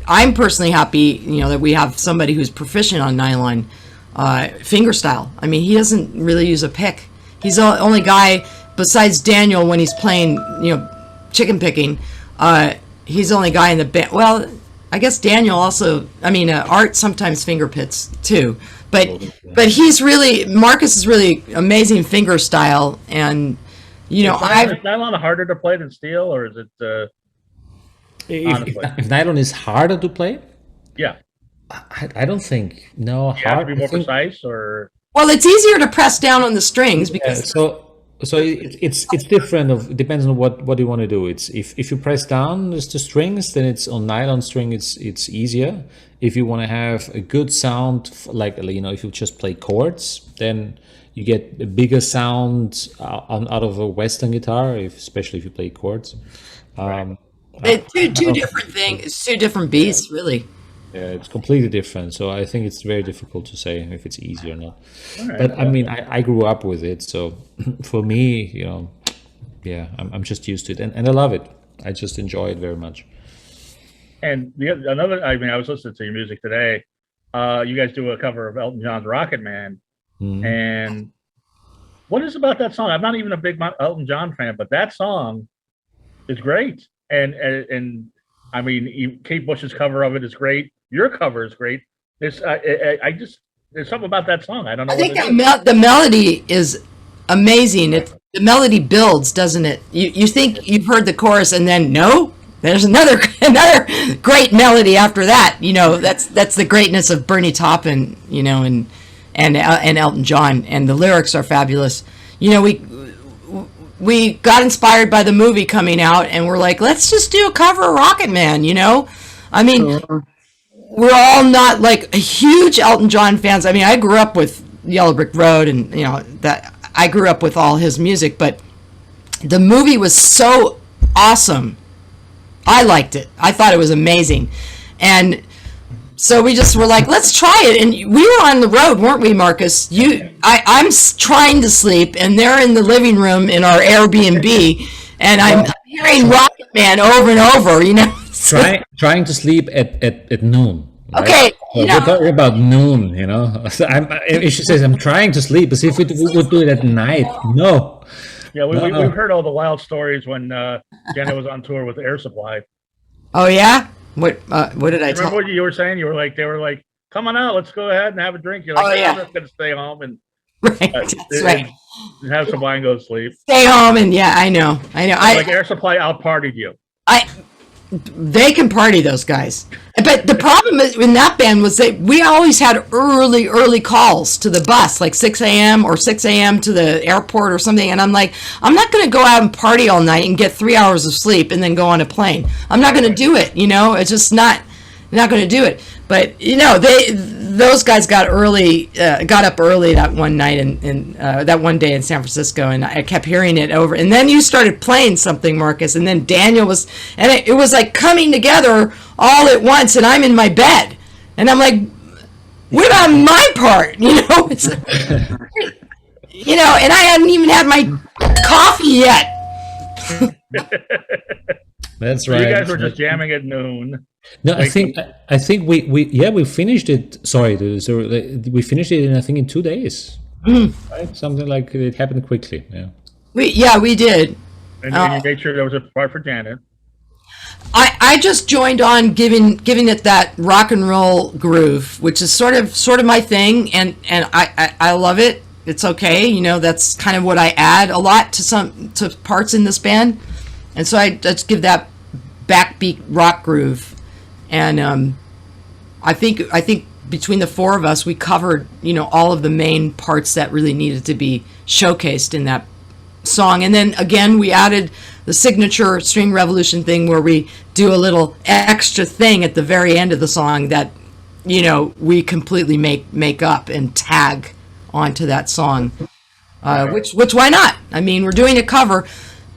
I'm personally happy, that we have somebody who's proficient on nylon fingerstyle. I mean, he doesn't really use a pick. He's the only guy besides Daniel when he's playing, chicken picking. He's the only guy in the band. Well, I guess Daniel also. I mean, Art sometimes finger picks too. But Markus is really amazing finger style, and Is nylon harder to play than steel, or is it? If nylon is harder to play, yeah. I don't think no You have to hard. be I more think precise, or Well, it's easier to press down on the strings yeah, because so it's different. It depends on what you want to do. It's if you press down the strings, then it's on nylon string. It's easier. If you want to have a good sound, like if you just play chords, then you get a bigger sound out of a Western guitar, especially if you play chords. Um, two different things, two different beasts, really. Yeah, it's completely different. So I think it's very difficult to say if it's easy or not. all right. But I mean, I grew up with it, so for me, yeah, I'm just used to it, and I love it. I just enjoy it very much. And I was listening to your music today. You guys do a cover of Elton John's Rocket Man. And what is about that song? I'm not even a big Elton John fan, but that song is great. And I mean, Kate Bush's cover of it is great. Your cover is great. There's something about that song. I don't know. I think the melody is amazing. The melody builds, doesn't it? You think you've heard the chorus, and then no, there's another great melody after that. That's the greatness of Bernie Taupin, and Elton John, and the lyrics are fabulous. We got inspired by the movie coming out, and we're like, let's just do a cover of Rocket Man. I mean, we're all not like huge Elton John fans. I mean, I grew up with Yellow Brick Road, and that I grew up with all his music, but the movie was so awesome. I liked it. I thought it was amazing, and so we just were like, let's try it. And we were on the road, weren't we, Marcus? I'm trying to sleep, and they're in the living room in our Airbnb, and I'm hearing Rocket Man over and over, Trying to sleep at noon. Right? Okay, So we're talking about noon, So if she says I'm trying to sleep, as if we would do it at night. No. Yeah, we've heard all the wild stories when Janet was on tour with Air Supply. Oh yeah, what did I Remember tell? what you were saying? They were like, "Come on out, let's go ahead and have a drink." You're like, Oh, yeah. "I'm just gonna stay home and Right, that's right. have some wine, go to sleep." Stay home, and yeah, I know. Like Air Supply out partied you. They can party, those guys. But the problem in that band was that we always had early calls to the bus, like 6 a.m. or 6 a.m. to the airport or something. And I'm like, I'm not going to go out and party all night and get 3 hours of sleep and then go on a plane. I'm not going to do it. It's just not going to do it. But those guys got up early that one night and that one day in San Francisco, and I kept hearing it over. And then you started playing something, Marcus, and then Daniel was, and it was like coming together all at once. And I'm in my bed, and I'm like, what about my part? It's, and I hadn't even had my coffee yet. That's So right. you guys were just jamming at noon. No, I think we finished it. Sorry, so we finished it in 2 days. Right, something like it happened quickly. Yeah. We did. And you made sure there was a part for Janet. I just joined on giving it that rock and roll groove, which is sort of my thing, and I love it. It's okay, that's kind of what I add a lot to parts in this band, and so I just give that backbeat rock groove, and I think between the four of us, we covered all of the main parts that really needed to be showcased in that song. And then again, we added the signature string revolution thing where we do a little extra thing at the very end of the song that we completely make up and tag onto that song, which why not? I mean, we're doing a cover.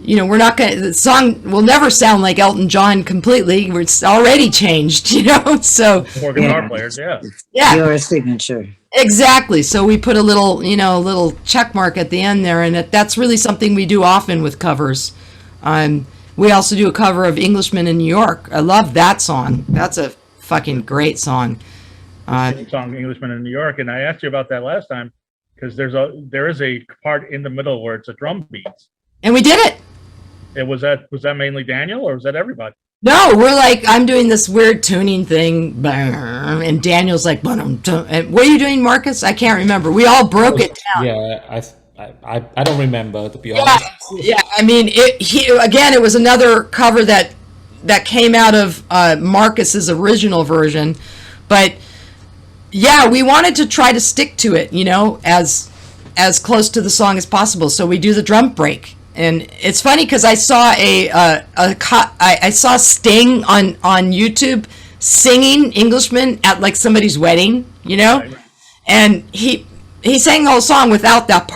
We're not the song will never sound like Elton John completely. It's already changed, so Four guitar players, yeah. Your signature. Exactly. So we put a little check mark at the end there, and that's really something we do often with covers. We also do a cover of Englishman in New York. I love that song. That's a fucking great song. Song Englishman in New York, and I asked you about that last time because there is a part in the middle where it's a drum beat. And we did it. Was that mainly Daniel, or was that everybody? No, we're like, I'm doing this weird tuning thing, and Daniel's like, and what are you doing, Marcus? I can't remember. We all broke it down. Yeah, I don't remember, to be honest. Yeah. I mean, it was another cover that came out of Marcus's original version, but yeah, we wanted to try to stick to it, as close to the song as possible. So we do the drum break, and it's funny because I saw I saw Sting on YouTube singing Englishman at like somebody's wedding, Right. and he sang the whole song without that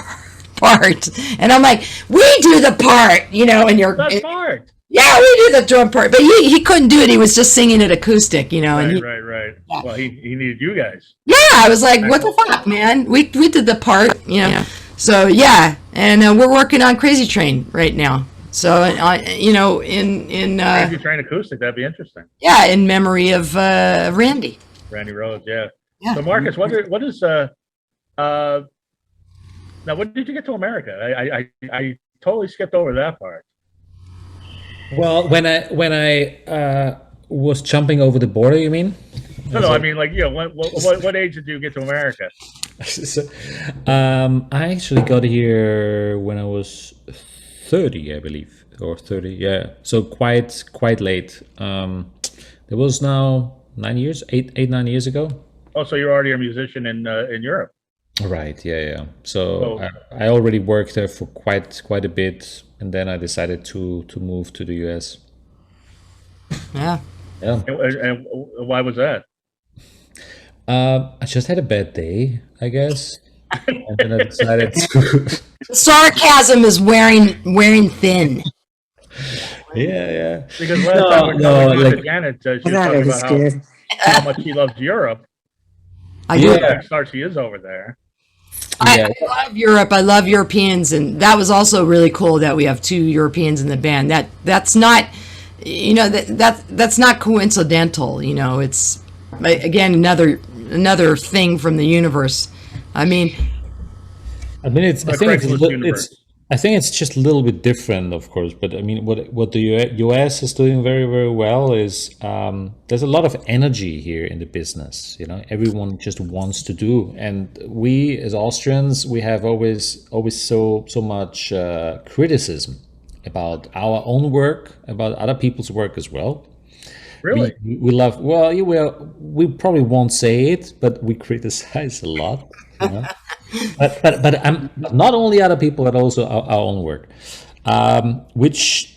part, and I'm like, we do the part, and That's smart. yeah, we do the drum part, but he couldn't do it. He was just singing it acoustic, and Right. Yeah. Well, he needed you guys. yeah, I was like, what the fuck, man? We did the part, Yeah. So yeah, and we're working on Crazy Train right now. So in Crazy Train acoustic. That'd be interesting. yeah, in memory of Randy. Randy Rhoads. Yeah. Yeah. So Marcus, what is now? When did you get to America? I totally skipped over that part. Well, when I was jumping over the border, you mean? No, I mean, like, what age did you get to America? So, I actually got here when I was 30, I believe, or 30. Yeah, so quite late. It was now 9 years, 9 years ago. Oh, so you're already a musician in Europe. Right. Yeah. So Oh. I already worked there for quite a bit, and then I decided to move to the US. Yeah. Yeah. And why was that? I just had a bad day, I guess, and then I decided to. Sarcasm is wearing thin. Yeah. Because last time we no, talked to like- Janet, she was I thought talking it was about good. how much she loves Europe. I Yeah. do. How star she is over there. Yeah. I love Europe. I love Europeans, and that was also really cool that we have 2 Europeans in the band. That's not, that's not coincidental. It's again another thing from the universe. I mean, I mean, I think Craiglist universe. I think it's just a little bit different, of course. But I mean, what the US is doing very, very well is there's a lot of energy here in the business. Everyone just wants to do, and we as Austrians, we have always so much criticism about our own work, about other people's work as well. Really? We love. Well, we probably won't say it, but we criticize a lot. But not only other people, but also our own work, which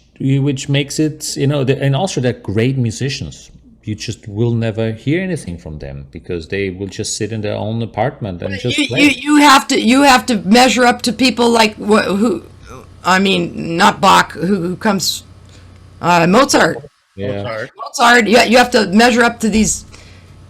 makes it. In Austria, they're great musicians. You just will never hear anything from them because they will just sit in their own apartment and just play. you have to measure up to people like who, I mean, not Bach, who comes, Mozart. Yeah. Mozart. You have to measure up to these.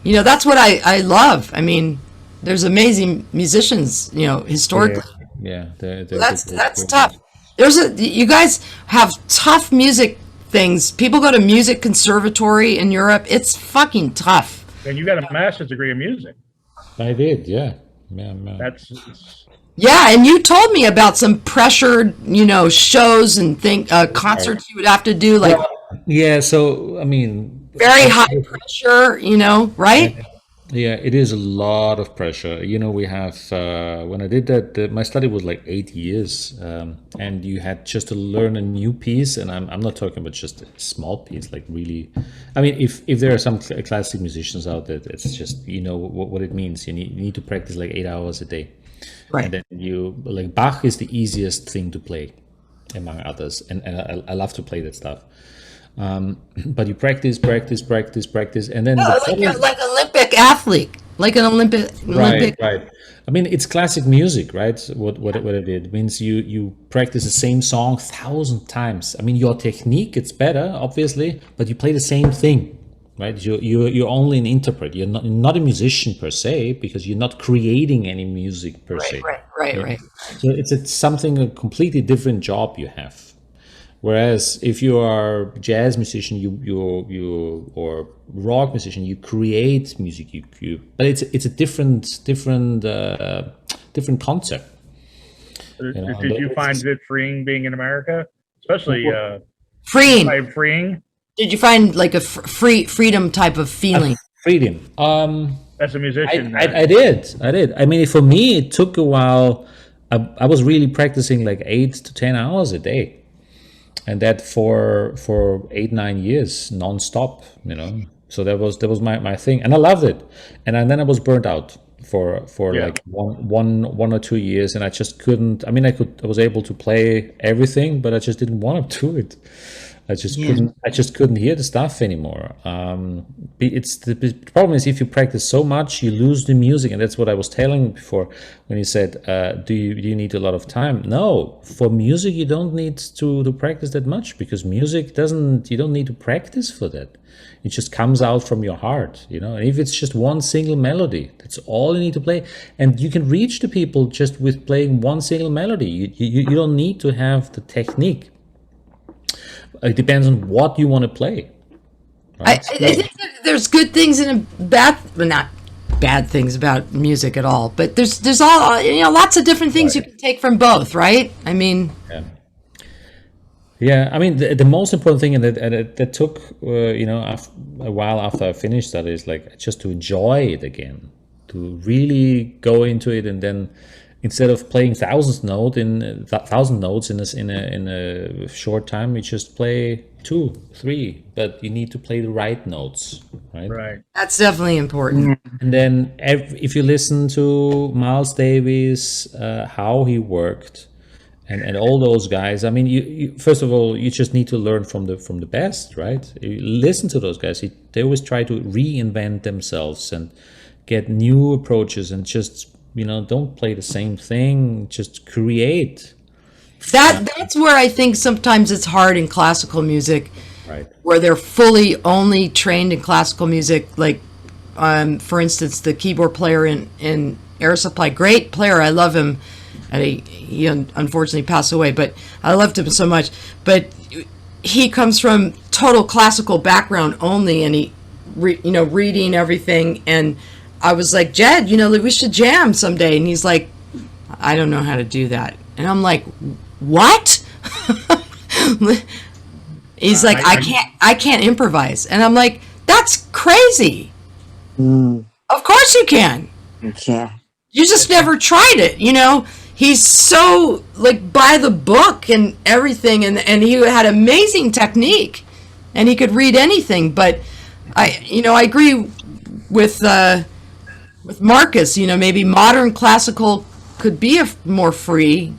That's what I love. I mean, there's amazing musicians. Historically. Yeah. They're That's tough. You guys have tough music things. People go to music conservatory in Europe. It's fucking tough. And you got a master's degree in music. I did. Yeah. That's Yeah, and you told me about some pressured, shows and concerts you would have to do, like Yeah. So I mean, very high pressure, right? yeah, it is a lot of pressure. We have when I did that, my study was like 8 years, and you had just to learn a new piece. And I'm not talking about just a small piece, like really. I mean, if there are some classic musicians out there, it's just what it means. You need to practice like 8 hours a day, Right. and then like Bach is the easiest thing to play, among others, and I love to play that stuff. But you practice, and then Like an Olympic athlete, like an Olympic. Right. I mean, it's classic music, right? What it did. It means you practice the same song 1,000 times. I mean, your technique gets better, obviously, but you play the same thing, right? You're only an interpret. You're not a musician per se, because you're not creating any music per se. Right. So it's something, a completely different job you have. Whereas if you are a jazz musician, you or rock musician, you create music. But it's a different concept. Did you find it freeing being in America, especially Freeing. Did you find like a freedom type of feeling? Freedom. as a musician? I did. I mean, for me, it took a while. I was really practicing like 8 to 10 hours a day, and that for 8-9 years nonstop. So that was my thing, and I loved it. Then I was burnt out for Yeah. like one or 2 years, and I just couldn't. I mean, I was able to play everything, but I just didn't want to do it. I just couldn't hear the stuff anymore. The problem is, if you practice so much, you lose the music, and that's what I was telling before when you said, do you need a lot of time? No, for music you don't need to practice that much, because music you don't need to practice for that. It just comes out from your heart, And if it's just one single melody, that's all you need to play, and you can reach the people just with playing one single melody. You don't need to have the technique. It depends on what you want to play. Right? I think that there's good things and not bad things about music at all, but there's all lots of different things you can take from both, right? I mean, yeah. I mean, the most important thing, and that took a while after I finished that, is like just to enjoy it again, to really go into it, and then instead of playing thousand notes in a short time, you just play 2, 3, but you need to play the right notes, right? Right. that's definitely important. And then if you listen to Miles Davis, how he worked, and all those guys, I mean, you first of all, you just need to learn from the best, right? You listen to those guys. They always try to reinvent themselves and get new approaches, and just don't play the same thing, just create. That's where I think sometimes it's hard in classical music, Right. where they're fully only trained in classical music. Like, for instance, the keyboard player in Air Supply, great player, I love him, and he unfortunately passed away, but I loved him so much. But he comes from total classical background only, and he, reading everything, and I was like, Jed, we should jam someday. And he's like, I don't know how to do that. And I'm like, what? He's like, I can't improvise. And I'm like, that's crazy. Of course you can. Yeah. You just never tried it, He's so like by the book and everything, and he had amazing technique, and he could read anything. But I agree with Markus, maybe modern classical could be more free,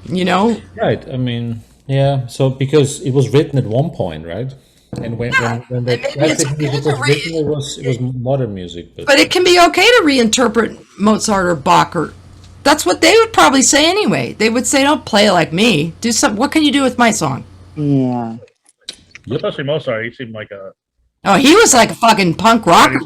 Right. I mean, yeah. So because it was written at one point, right? And when the classic music was written, it was modern music. But it can be okay to reinterpret Mozart or Bach, or that's what they would probably say anyway. They would say, "Don't play like me. Do some. What can you do with my song?" Yeah. Especially Mozart, he seemed like a Oh, he was like a fucking punk rocker.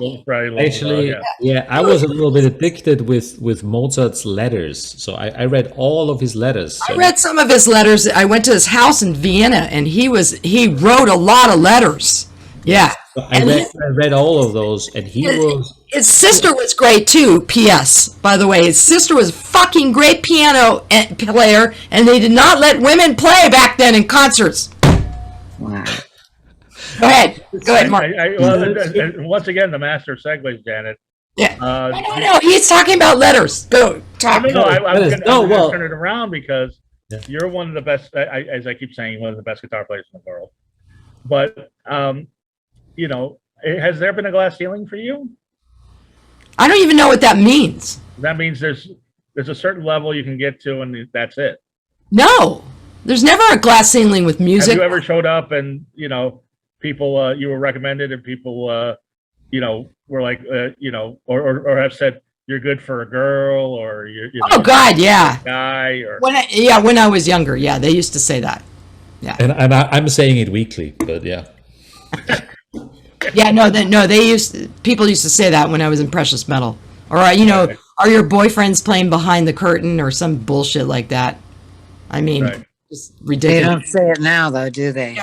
Actually, yeah, I was a little bit addicted with Mozart's letters. So I read all of his letters. I read some of his letters. I went to his house in Vienna, and he wrote a lot of letters. Yeah. I read all of those, and his sister was great too. P.S. By the way, his sister was a fucking great piano player, and they did not let women play back then in concerts. Wow. Go ahead, Mark. Once again, the master of segues, Janet. Yeah. No. He's talking about letters. Go talk. I'm going to turn it around, because Yeah. you're one of the best, as I keep saying, one of the best guitar players in the world. But, has there been a glass ceiling for you? I don't even know what that means. That means there's a certain level you can get to, and that's it. No, there's never a glass ceiling with music. Have you ever showed up and, people you were recommended, and people were like or have said you're good for a girl, or you're oh God, yeah, guy, or when I was younger, yeah, they used to say that. Yeah, and I'm saying it weekly, but yeah. Yeah, people used to say that when I was in Precious Metal, or are your boyfriends playing behind the curtain or some bullshit like that? I mean, just ridiculous. They don't say it now, though, do they?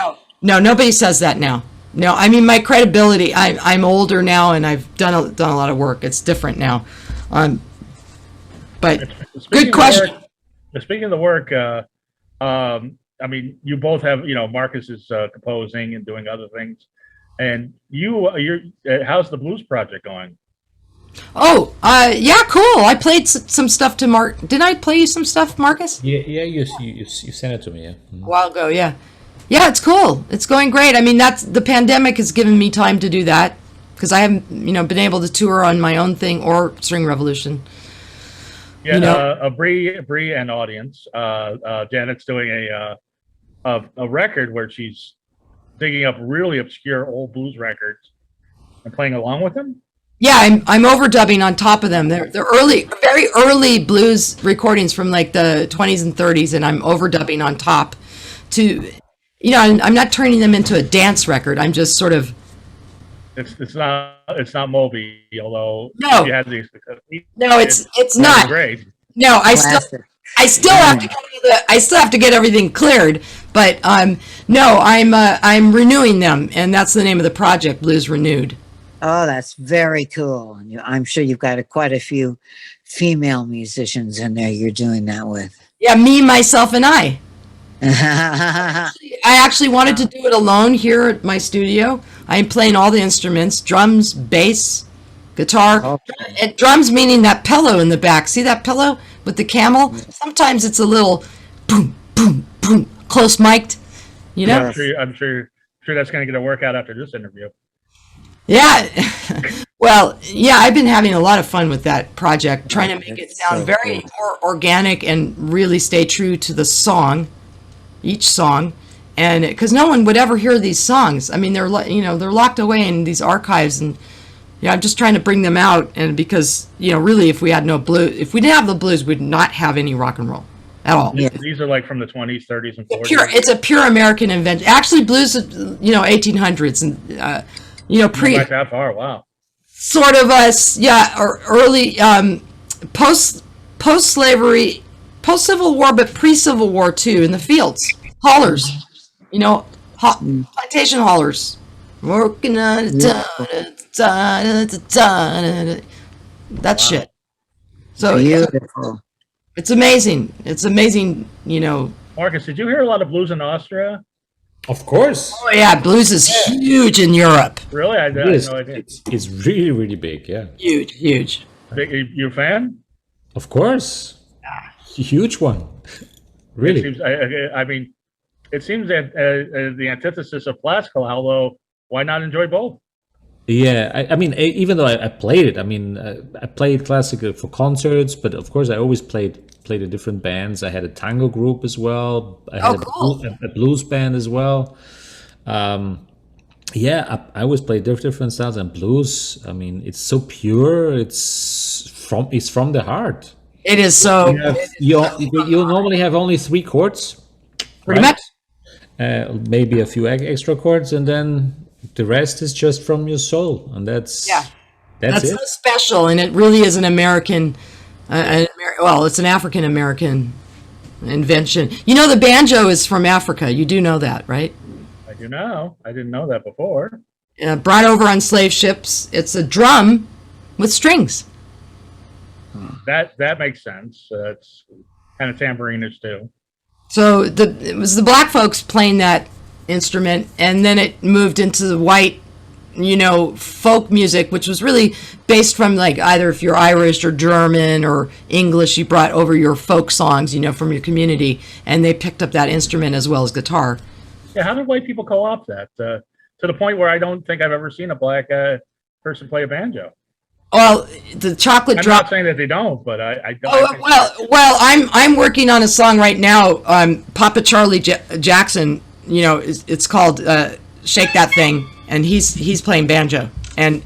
No, nobody says that now. No, I mean, my credibility. I'm older now, and I've done a lot of work. It's different now. But good question. Speaking of the work, I mean, you both have, Markus is composing and doing other things, and you're how's the blues project going? Oh, yeah, cool. I played some stuff to Mark. Didn't I play you some stuff, Markus? Yeah, you sent it to me, yeah. A while ago, yeah. Yeah, it's cool. It's going great. I mean, that's the pandemic has given me time to do that because I haven't, been able to tour on my own thing or String Revolution. Yeah, Bree and audience. Janet's doing a record where she's digging up really obscure old blues records and playing along with them. Yeah, I'm overdubbing on top of them. They're early, very early blues recordings from like the 20s and 30s, and I'm overdubbing on top to, I'm not turning them into a dance record. I'm just sort of. It's not Moby, although no, you had these. No, it's not great. No, I still have to get everything cleared, but no, I'm renewing them, and that's the name of the project, Blues Renewed. Oh, that's very cool. I'm sure you've got quite a few female musicians in there you're doing that with. Yeah, me, myself, and I. I actually wanted to do it alone here at my studio. I'm playing all the instruments, drums, bass, guitar. Okay. And drums meaning that pillow in the back. See that pillow with the camel? Sometimes it's a little boom, boom, boom, close mic'd, I'm sure that's going to get a workout after this interview. Yeah. Well, yeah, I've been having a lot of fun with that project, trying to make it sound very organic and really stay true to the song, each song. And because no one would ever hear these songs. I mean, they're locked away in these archives, and I'm just trying to bring them out. And because really, if we didn't have the blues, we'd not have any rock and roll at all. Yeah. These are like from the 20s, 30s, and 40s. It's a pure American invention. Actually, blues, 1800s and pre. Back that far, wow. Sort of or early post-slavery, post-Civil War, but pre-Civil War too, in the fields, haulers. Plantation haulers, working on that shit. So beautiful. It's amazing. It's amazing. Markus, did you hear a lot of blues in Austria? Of course. Oh yeah, blues is huge in Europe. Really, I had no idea. It's really, really big. Yeah. Huge. You a fan? Of course. Huge one. Really. It seems that the antithesis of classical, although why not enjoy both? Yeah, I mean, even though I played it, I played classical for concerts, but of course I always played in different bands. I had a tango group as well. I had a blues band as well. I always play different styles, and blues, I mean, it's so pure. It's from the heart. It is so. You normally have only 3 chords. Pretty much. Maybe a few extra chords, and then the rest is just from your soul, and that's it. So special, and it really is an American. It's an African American invention. The banjo is from Africa. You do know that, right? I do know. I didn't know that before. Brought over on slave ships. It's a drum with strings. That makes sense. It's kind of tambourine-ish too. So it was the black folks playing that instrument, and then it moved into the white, folk music, which was really based from like either if you're Irish or German or English, you brought over your folk songs, from your community, and they picked up that instrument as well as guitar. Yeah, how did white people co-opt that to the point where I don't think I've ever seen a black person play a banjo? Well, the chocolate I'm drop. not saying that they don't, but I don't. Well, I'm working on a song right now. Papa Charlie Jackson. It's called "Shake That Thing," and he's playing banjo. And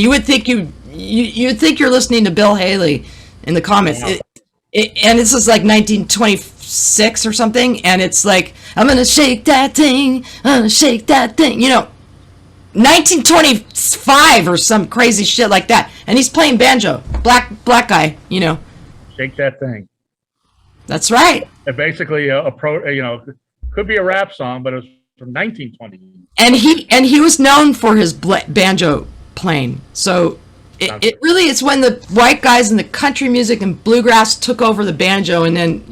you would think you'd think you're listening to Bill Haley in the comments. Wow. And this is like 1926 or something, and it's like I'm gonna shake that thing, I'm gonna shake that thing. 1925 or some crazy shit like that, and he's playing banjo. Black guy, Shake that thing. That's right. And basically, could be a rap song, but it was from 1920. And he was known for his banjo playing. So it really is when the white guys in the country music and bluegrass took over the banjo, and then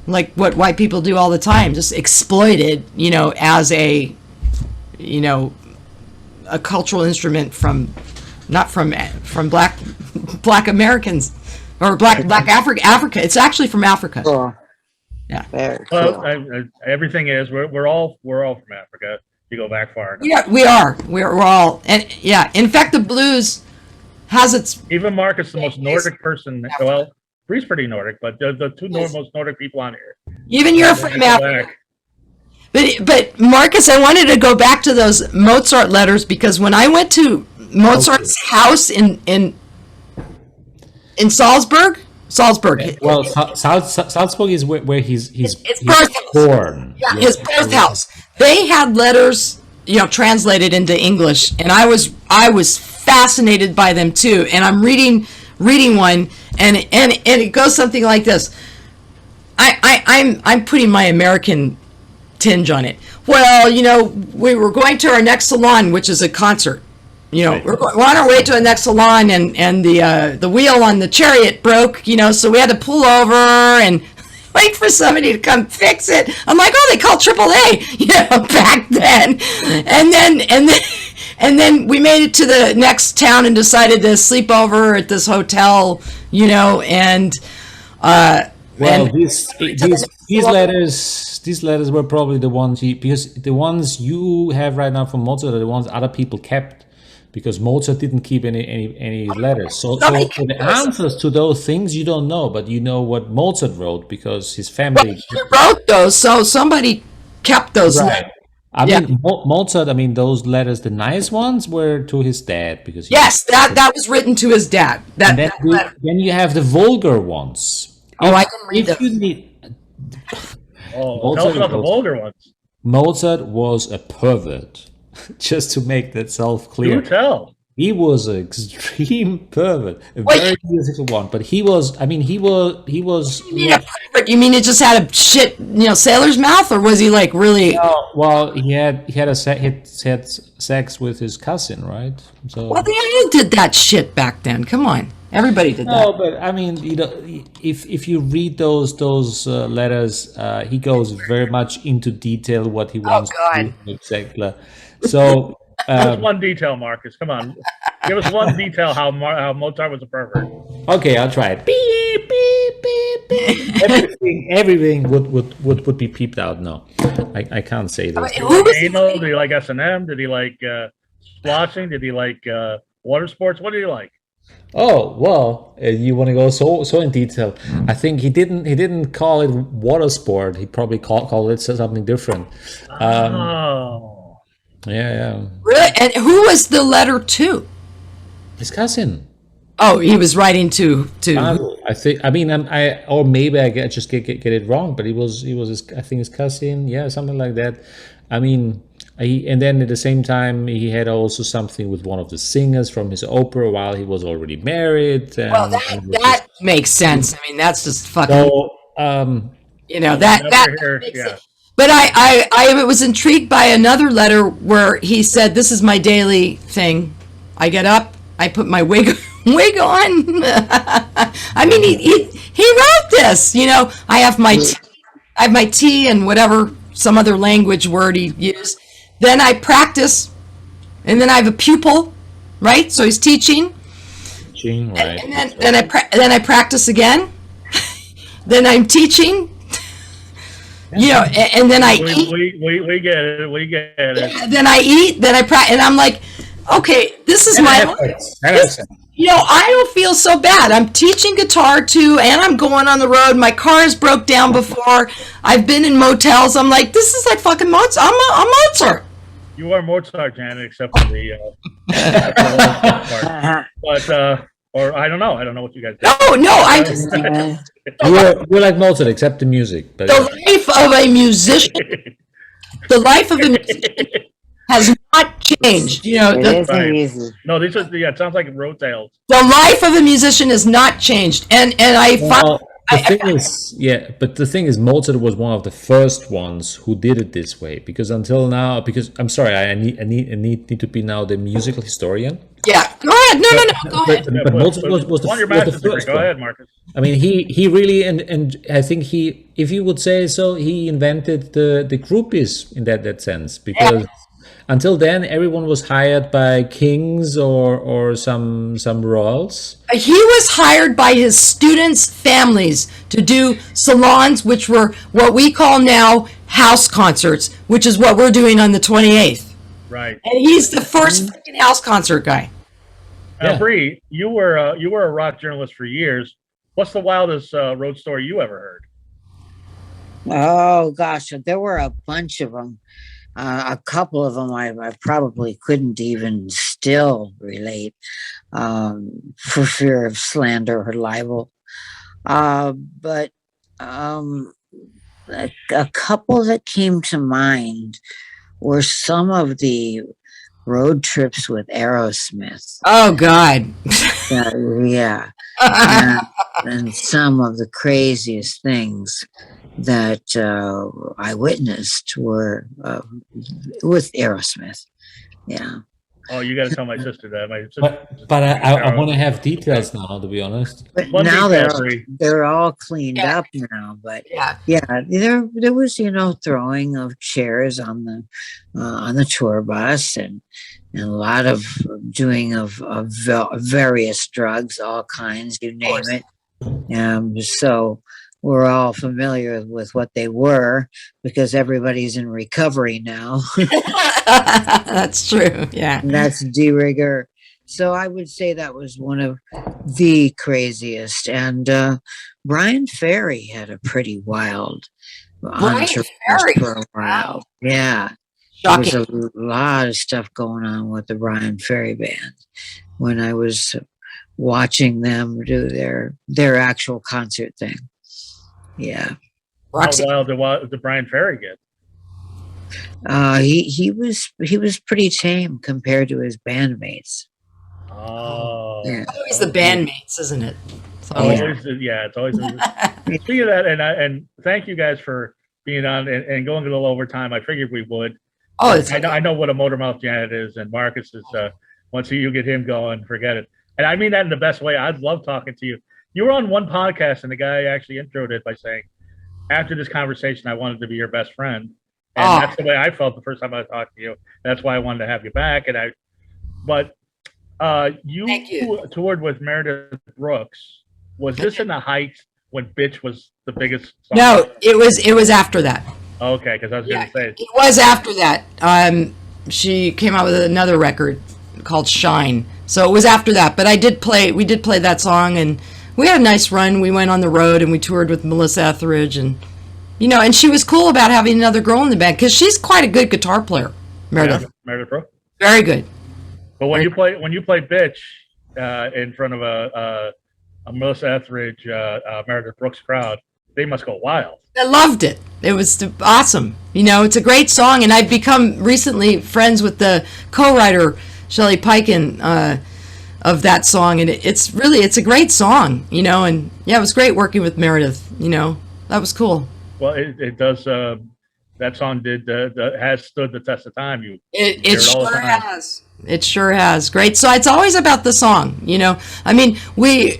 like what white people do all the time, just exploited as a a cultural instrument from black Americans or black Africa. It's actually from Africa. Cool. Very Well, cool. everything is. We're all from Africa. You go back far enough. Yeah, we are. We're all, and yeah. In fact, the blues has its. Even Marcus, the most Nordic person. Well, Bree's pretty Nordic, but the two most Nordic people on here. Even you're from Africa. But Marcus, I wanted to go back to those Mozart letters because when I went to Mozart's house in Salzburg. Well, Salzburg is where he's birth born. Yeah, his birth house. They had letters, translated into English, and I was fascinated by them too. And I'm reading one, and it goes something like this. I'm putting my American tinge on it. Well, we were going to our next salon, which is a concert. We're on our way to the next salon, and the wheel on the chariot broke. So we had to pull over and wait for somebody to come fix it. I'm like, oh, they called AAA, back then. And then we made it to the next town and decided to sleep over at this hotel, and. Well, these letters were probably the ones because the ones you have right now from Mozart are the ones other people kept, because Mozart didn't keep any letters. So the answers to those things you don't know, but you know what Mozart wrote because his family he wrote those, so somebody kept those. Right. I mean, Mozart. I mean, those letters, the nice ones, were to his dad because that was written to his dad. Then you have the vulgar ones. Oh, I can read them. Tell us about the vulgar ones. Mozart was a pervert, just to make that self-clear. Do tell. He was an extreme pervert, very musical one. But he was. I mean, he was. You mean a pervert? You mean it just had a shit, sailor's mouth, or was he like really? No, well, he had sex with his cousin, right? So. Well, they all did that shit back then. Come on. Everybody did that. No, but I mean, if you read those letters, he goes very much into detail what he wants to do exactly. So, give us one detail, Marcus. Come on, give us one detail how Mozart was a pervert. Okay, I'll try it. Beep beep beep beep. Everything would be peeped out. No, I can't say this. Did he like S&M? Did he like splashing? Did he like water sports? What did he like? Oh well, you want to go so in detail? I think he didn't call it water sport. He probably called it something different. Yeah. Really? And who was the letter to? His cousin. Oh, he was writing to. I think. I mean, or maybe I just get it wrong, but he was I think his cousin. Yeah, something like that. I mean. And then at the same time, he had also something with one of the singers from his opera while he was already married. Well, that makes sense. I mean, that's just fucking. So, that makes sense. But I was intrigued by another letter where he said, "This is my daily thing. I get up, I put my wig on." I mean, he wrote this. I have my tea and whatever some other language word he used. Then I practice, and then I have a pupil, right? So he's teaching. Right. And then I practice again. Then I'm teaching. And then I eat. We get it. We get it. Then I eat. Then I practice, and I'm like, okay, this is my life. I don't feel so bad. I'm teaching guitar too, and I'm going on the road. My car is broke down before. I've been in motels. I'm like, this is like fucking Mozart. I'm Mozart. You are Mozart, Janet, except for the part. But or I don't know. I don't know what you guys do. No, I just you're like Mozart, except the music. But the life of a musician. The life of a musician has not changed. No, these are it sounds like road tales. The life of a musician has not changed, and I find. The thing is, Mozart was one of the first ones who did it this way. Because until now, I'm sorry, I need to be now the musical historian. Yeah, go ahead. No, go ahead. But Mozart was the first. Go ahead, Marcus. I mean, he really and I think if you would say so, he invented the groupies in that sense because. until then, everyone was hired by kings or some royals. He was hired by his students' families to do salons, which were what we call now house concerts, which is what we're doing on the 28th. Right. And he's the first freaking house concert guy. Now, Yeah. Bree, you were a rock journalist for years. What's the wildest road story you ever heard? Oh gosh, there were a bunch of them. A couple of them I probably couldn't even still relate for fear of slander or libel. But a couple that came to mind were some of the road trips with Aerosmith. Oh, God. Yeah. And some of the craziest things that I witnessed were with Aerosmith. Yeah. Oh, you got to tell my sister that. My sister, But I want to have details now, to be honest. But One now detail, Bree. they're all cleaned Yeah. up now. But Yeah. there was throwing of chairs on the tour bus and a lot of doing of various drugs, all kinds, you name it. So we're all familiar with what they were because everybody's in recovery now. That's true. Yeah. And that's de rigueur. So I would say that was one of the craziest. And Brian Ferry had a pretty wild Brian entourage Ferry? for a while. Yeah. Shocking. There was a lot of stuff going on with the Brian Ferry band when I was watching them do their actual concert thing. Yeah. Roxy. How wild did Brian Ferry get? He was pretty tame compared to his bandmates. Oh, Yeah. Always the bandmates, isn't it? So, always, yeah, it's always. Speaking of that, and thank you guys for being on and going a little overtime. I figured we would. Oh, it's I know what a motor mouth Janet is, and Marcus is. Once you get him going, forget it. And I mean that in the best way. I love talking to you. You were on one podcast, and the guy actually introed it by saying, "After this conversation, I wanted to be your best friend." And that's the way I felt the first time I talked to you. That's why I wanted to have you back. But you Thank you. toured with Meredith Brooks. Was this in the height when "Bitch" was the biggest song? no, it was after that. Okay, because I was going to say. It was after that. She came out with another record called Shine. So it was after that. But we did play that song, and we had a nice run. We went on the road and we toured with Melissa Etheridge, and and she was cool about having another girl in the band because she's quite a good guitar player, Meredith. Yeah, Meredith Brooks. Very good. But when you play "Bitch" in front of a Melissa Etheridge, Meredith Brooks crowd, they must go wild. I loved it. It was awesome. It's a great song, and I've become recently friends with the co-writer Shelley Piken of that song, and it's a great song. And yeah, it was great working with Meredith. That was cool. Well, it does. That song has stood the test of time. It hear all the sure time. has. It sure has. Great. So it's always about the song. I mean, we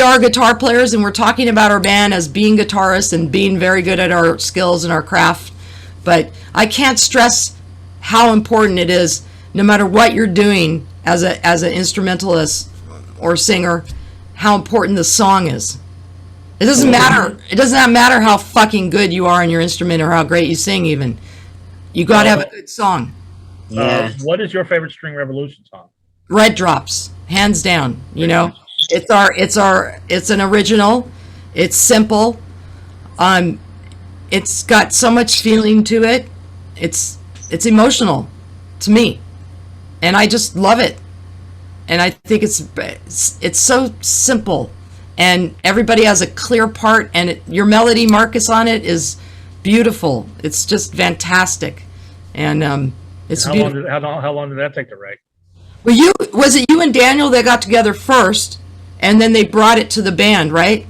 are guitar players, and we're talking about our band as being guitarists and being very good at our skills and our craft. But I can't stress how important it is, no matter what you're doing as an instrumentalist or singer, how important the song is. It doesn't matter. It does not matter how fucking good you are on your instrument or how great you sing. Even you got to have a good song. Yeah. What is your favorite String Revolution song? Red Drops, hands down. It's an original. It's simple. It's got so much feeling to it. It's emotional to me, and I just love it. And I think it's so simple, and everybody has a clear part, and your melody, Marcus, on it is beautiful. It's just fantastic, and it's beautiful. How long did that take to write? Well, was it you and Daniel that got together first, and then they brought it to the band, right?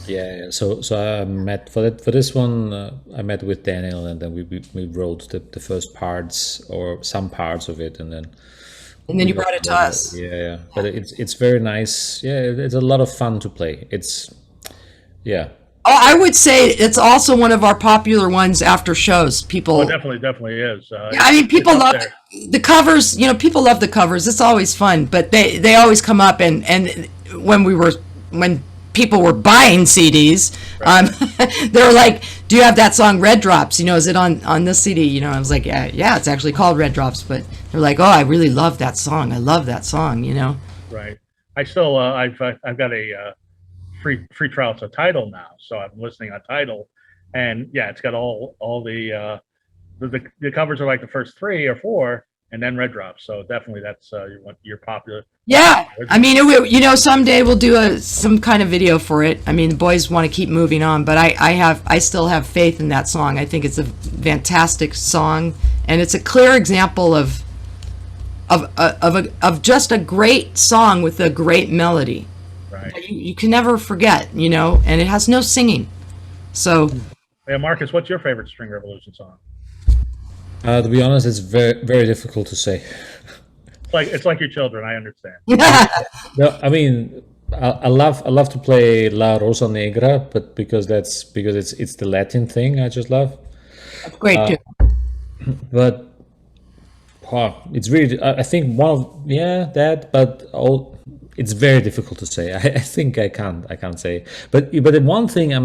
Yeah. So I met for this one. I met with Daniel, and then we wrote the first parts or some parts of it, and then you brought it to us. Yeah. But it's very nice. Yeah, it's a lot of fun to play. Oh, I would say it's also one of our popular ones after shows. People, Oh, it definitely is. I mean, people it's up love there. the covers. You know, people love the covers. It's always fun, but they always come up. And when people were buying CDs, they were like, "Do you have that song Red Drops? You know, is it on this CD?" You know, I was like, "Yeah, it's actually called Red Drops." But they're like, "Oh, I really love that song. I love that song." You know. Right. I still I've got a free trial to Tidal now, so I'm listening on Tidal, and yeah, it's got all the covers are like the first 3 or 4, and then Red Drops. So definitely that's your popular. Yeah, I mean, you know, someday we'll do some kind of video for it. I mean, the boys want to keep moving on, but I still have faith in that song. I think it's a fantastic song, and it's a clear example of just a great song with a great melody. Right. You can never forget, you know, and it has no singing. So, Yeah, Marcus, what's your favorite String Revolution song? To be honest, it's very very difficult to say. It's like your children. I understand. No, I mean, I love to play La Rosa Negra, but because it's the Latin thing I just love. great too. But it's really, I think one of that, but it's very difficult to say. I think I can't say. But the one thing I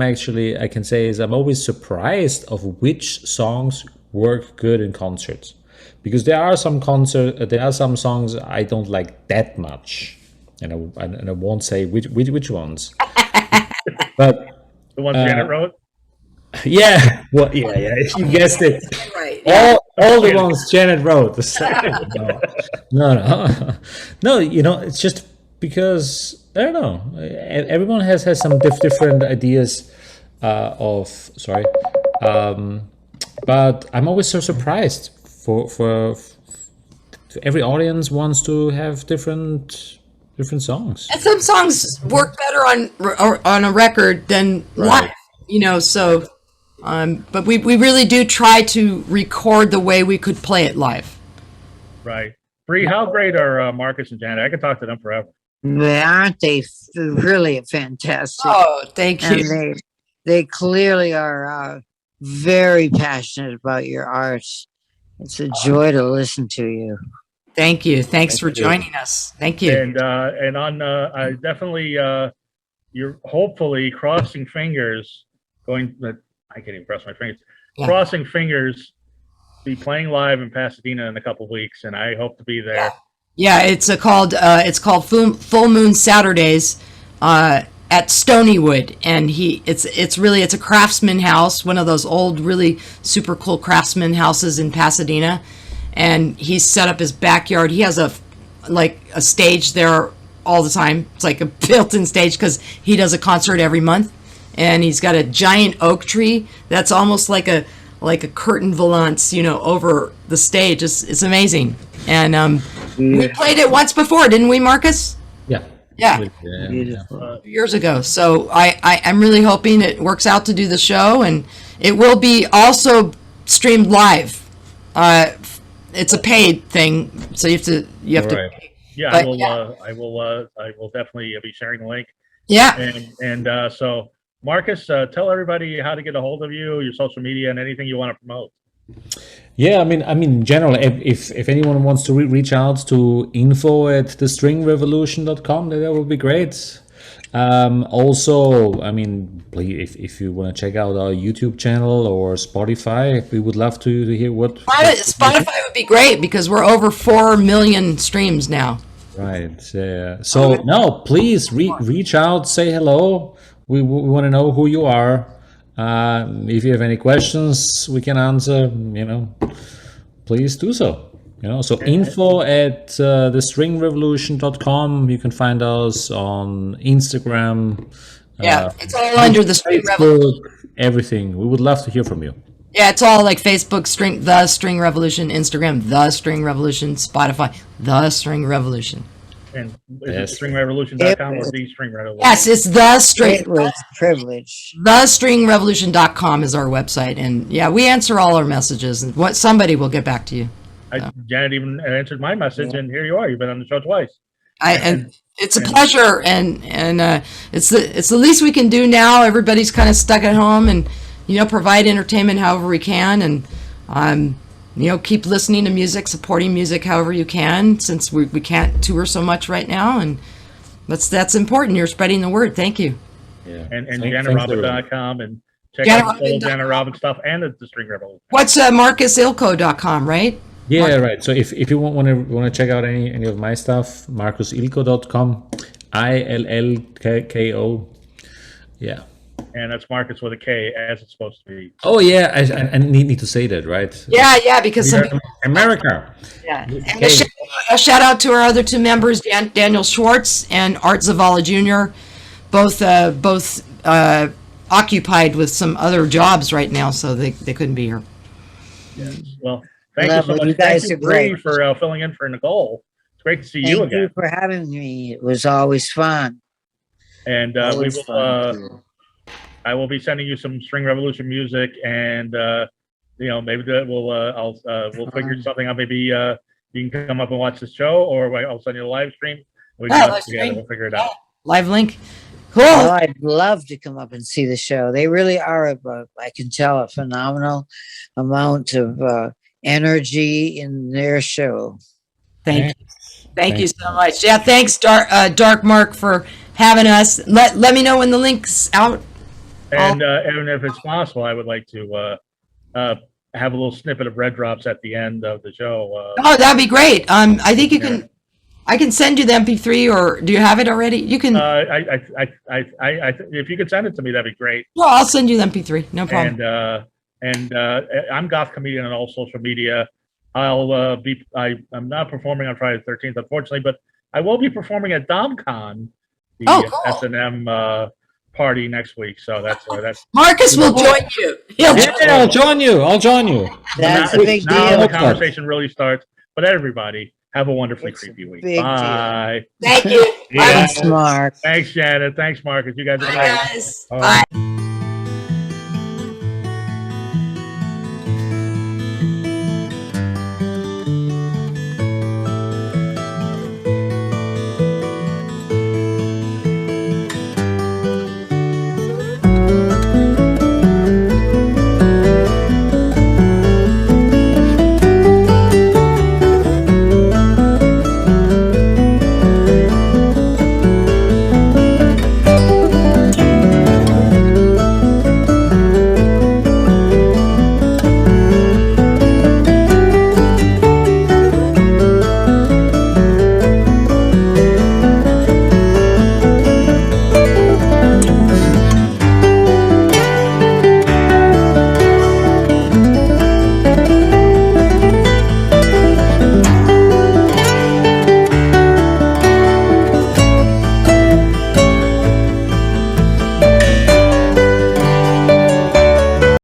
can say is I'm always surprised of which songs work good in concerts, because there are some songs I don't like that much, and I won't say which ones. But The ones Janet wrote. yeah, well, yeah, you guessed it. Right. All the ones Janet wrote. No. You know, it's just because I don't know. Everyone has some different ideas sorry, but I'm always so surprised for every audience wants to have different songs. And some songs work better on a record than live, you know. So, but we really do try to record the way we could play it live. Right. Bree, how great are Marcus and Janet? I could talk to them forever. Aren't they really fantastic? Oh, thank you. And they clearly are very passionate about your art. It's a joy to listen to you. Thank you. Thanks for joining us. Thank you. And on I definitely you're hopefully crossing fingers going. I can't even cross my fingers. Yeah. Crossing fingers. Be playing live in Pasadena in a couple of weeks, and I hope to be there. Yeah, it's called Full Moon Saturdays at Stonywood, and it's a craftsman house, one of those old really super cool craftsman houses in Pasadena, and he's set up his backyard. He has a stage there all the time. It's like a built-in stage because he does a concert every month, and he's got a giant oak tree that's almost like a curtain valance, you know, over the stage. It's amazing. And we played it once before, didn't we, Marcus? Yeah. Beautiful. Years ago. So I'm really hoping it works out to do the show, and it will be also streamed live. It's a paid thing, so you have to pay. Yeah, But, I will definitely be sharing the link. Yeah. And so Marcus, tell everybody how to get a hold of you, your social media, and anything you want to promote. Yeah, I mean, in general, if anyone wants to reach out to info@thestringrevolution.com, that would be great. Also, I mean, please, if you want to check out our YouTube channel or Spotify, we would love to hear what. Spotify would be great because we're over 4 million streams now. Right. So no, please reach out, say hello. We want to know who you are. If you have any questions we can answer, you know, please do so. You know, so info@thestringrevolution.com. You can find us on Instagram. It's all under the String Revolution. Everything. We would love to hear from you. Yeah, it's all like Facebook, The String Revolution, Instagram, The String Revolution, Spotify, The String Revolution. And is it stringrevolution.com or the String Revolution? Yes, it's The String. It was a privilege. TheStringRevolution.com is our website, and yeah, we answer all our messages. And somebody will get back to you. Janet even answered my message, and here you are. You've been on the show twice. And it's a pleasure, and it's the least we can do now. Everybody's kind of stuck at home, and provide entertainment however we can, and keep listening to music, supporting music however you can, since we can't tour so much right now, and that's important. You're spreading the word. Thank you. Yeah. And JanetRobbins.com, and check out the old Janet Robbins stuff and the String Revolution. What's MarkusIllko.com, right? Yeah, right. So if you want to check out any of my stuff, MarkusIllko.com, ILLKO. Yeah. And that's Marcus with a K, as it's supposed to be. Oh yeah, I need to say that, right? Yeah, because America. Yeah. And a shout out to our other two members, Daniel Schwartz and Art Zavala Jr., both occupied with some other jobs right now, so they couldn't be here. Yes. Well, thank you so much. Thank you, Bree, for filling in for Nicole. It's great to see you again. Thank you for having me. It was always fun. And I will be sending you some String Revolution music, and maybe we'll figure something out. Maybe you can come up and watch the show, or I'll send you a live stream. We can watch together. We'll figure it out. Live link. Cool. Well, I'd love to come up and see the show. They really are, I can tell, a phenomenal amount of energy in their show. Thank you so much. Yeah, thanks, Dark Mark, for having us. Let me know when the link's out. And if it's possible, I would like to have a little snippet of Red Drops at the end of the show. Oh, that'd be great. I think you can. I can send you the MP3, or do you have it already? You can. If you could send it to me, that'd be great. Well, I'll send you the MP3. No problem. And I'm Goth Comedian on all social media. I'm not performing on Friday the 13th, unfortunately, but I will be performing at DomCon, the cool. S&M party next week. So that's Marcus will join you. I'll join you. That's a big now deal. the conversation really starts. But everybody, have a wonderfully creepy week. Bye. Thank you. Thanks, Mark. Thanks, Janet. Thanks, Marcus. You guys are great. Bye, guys. Bye.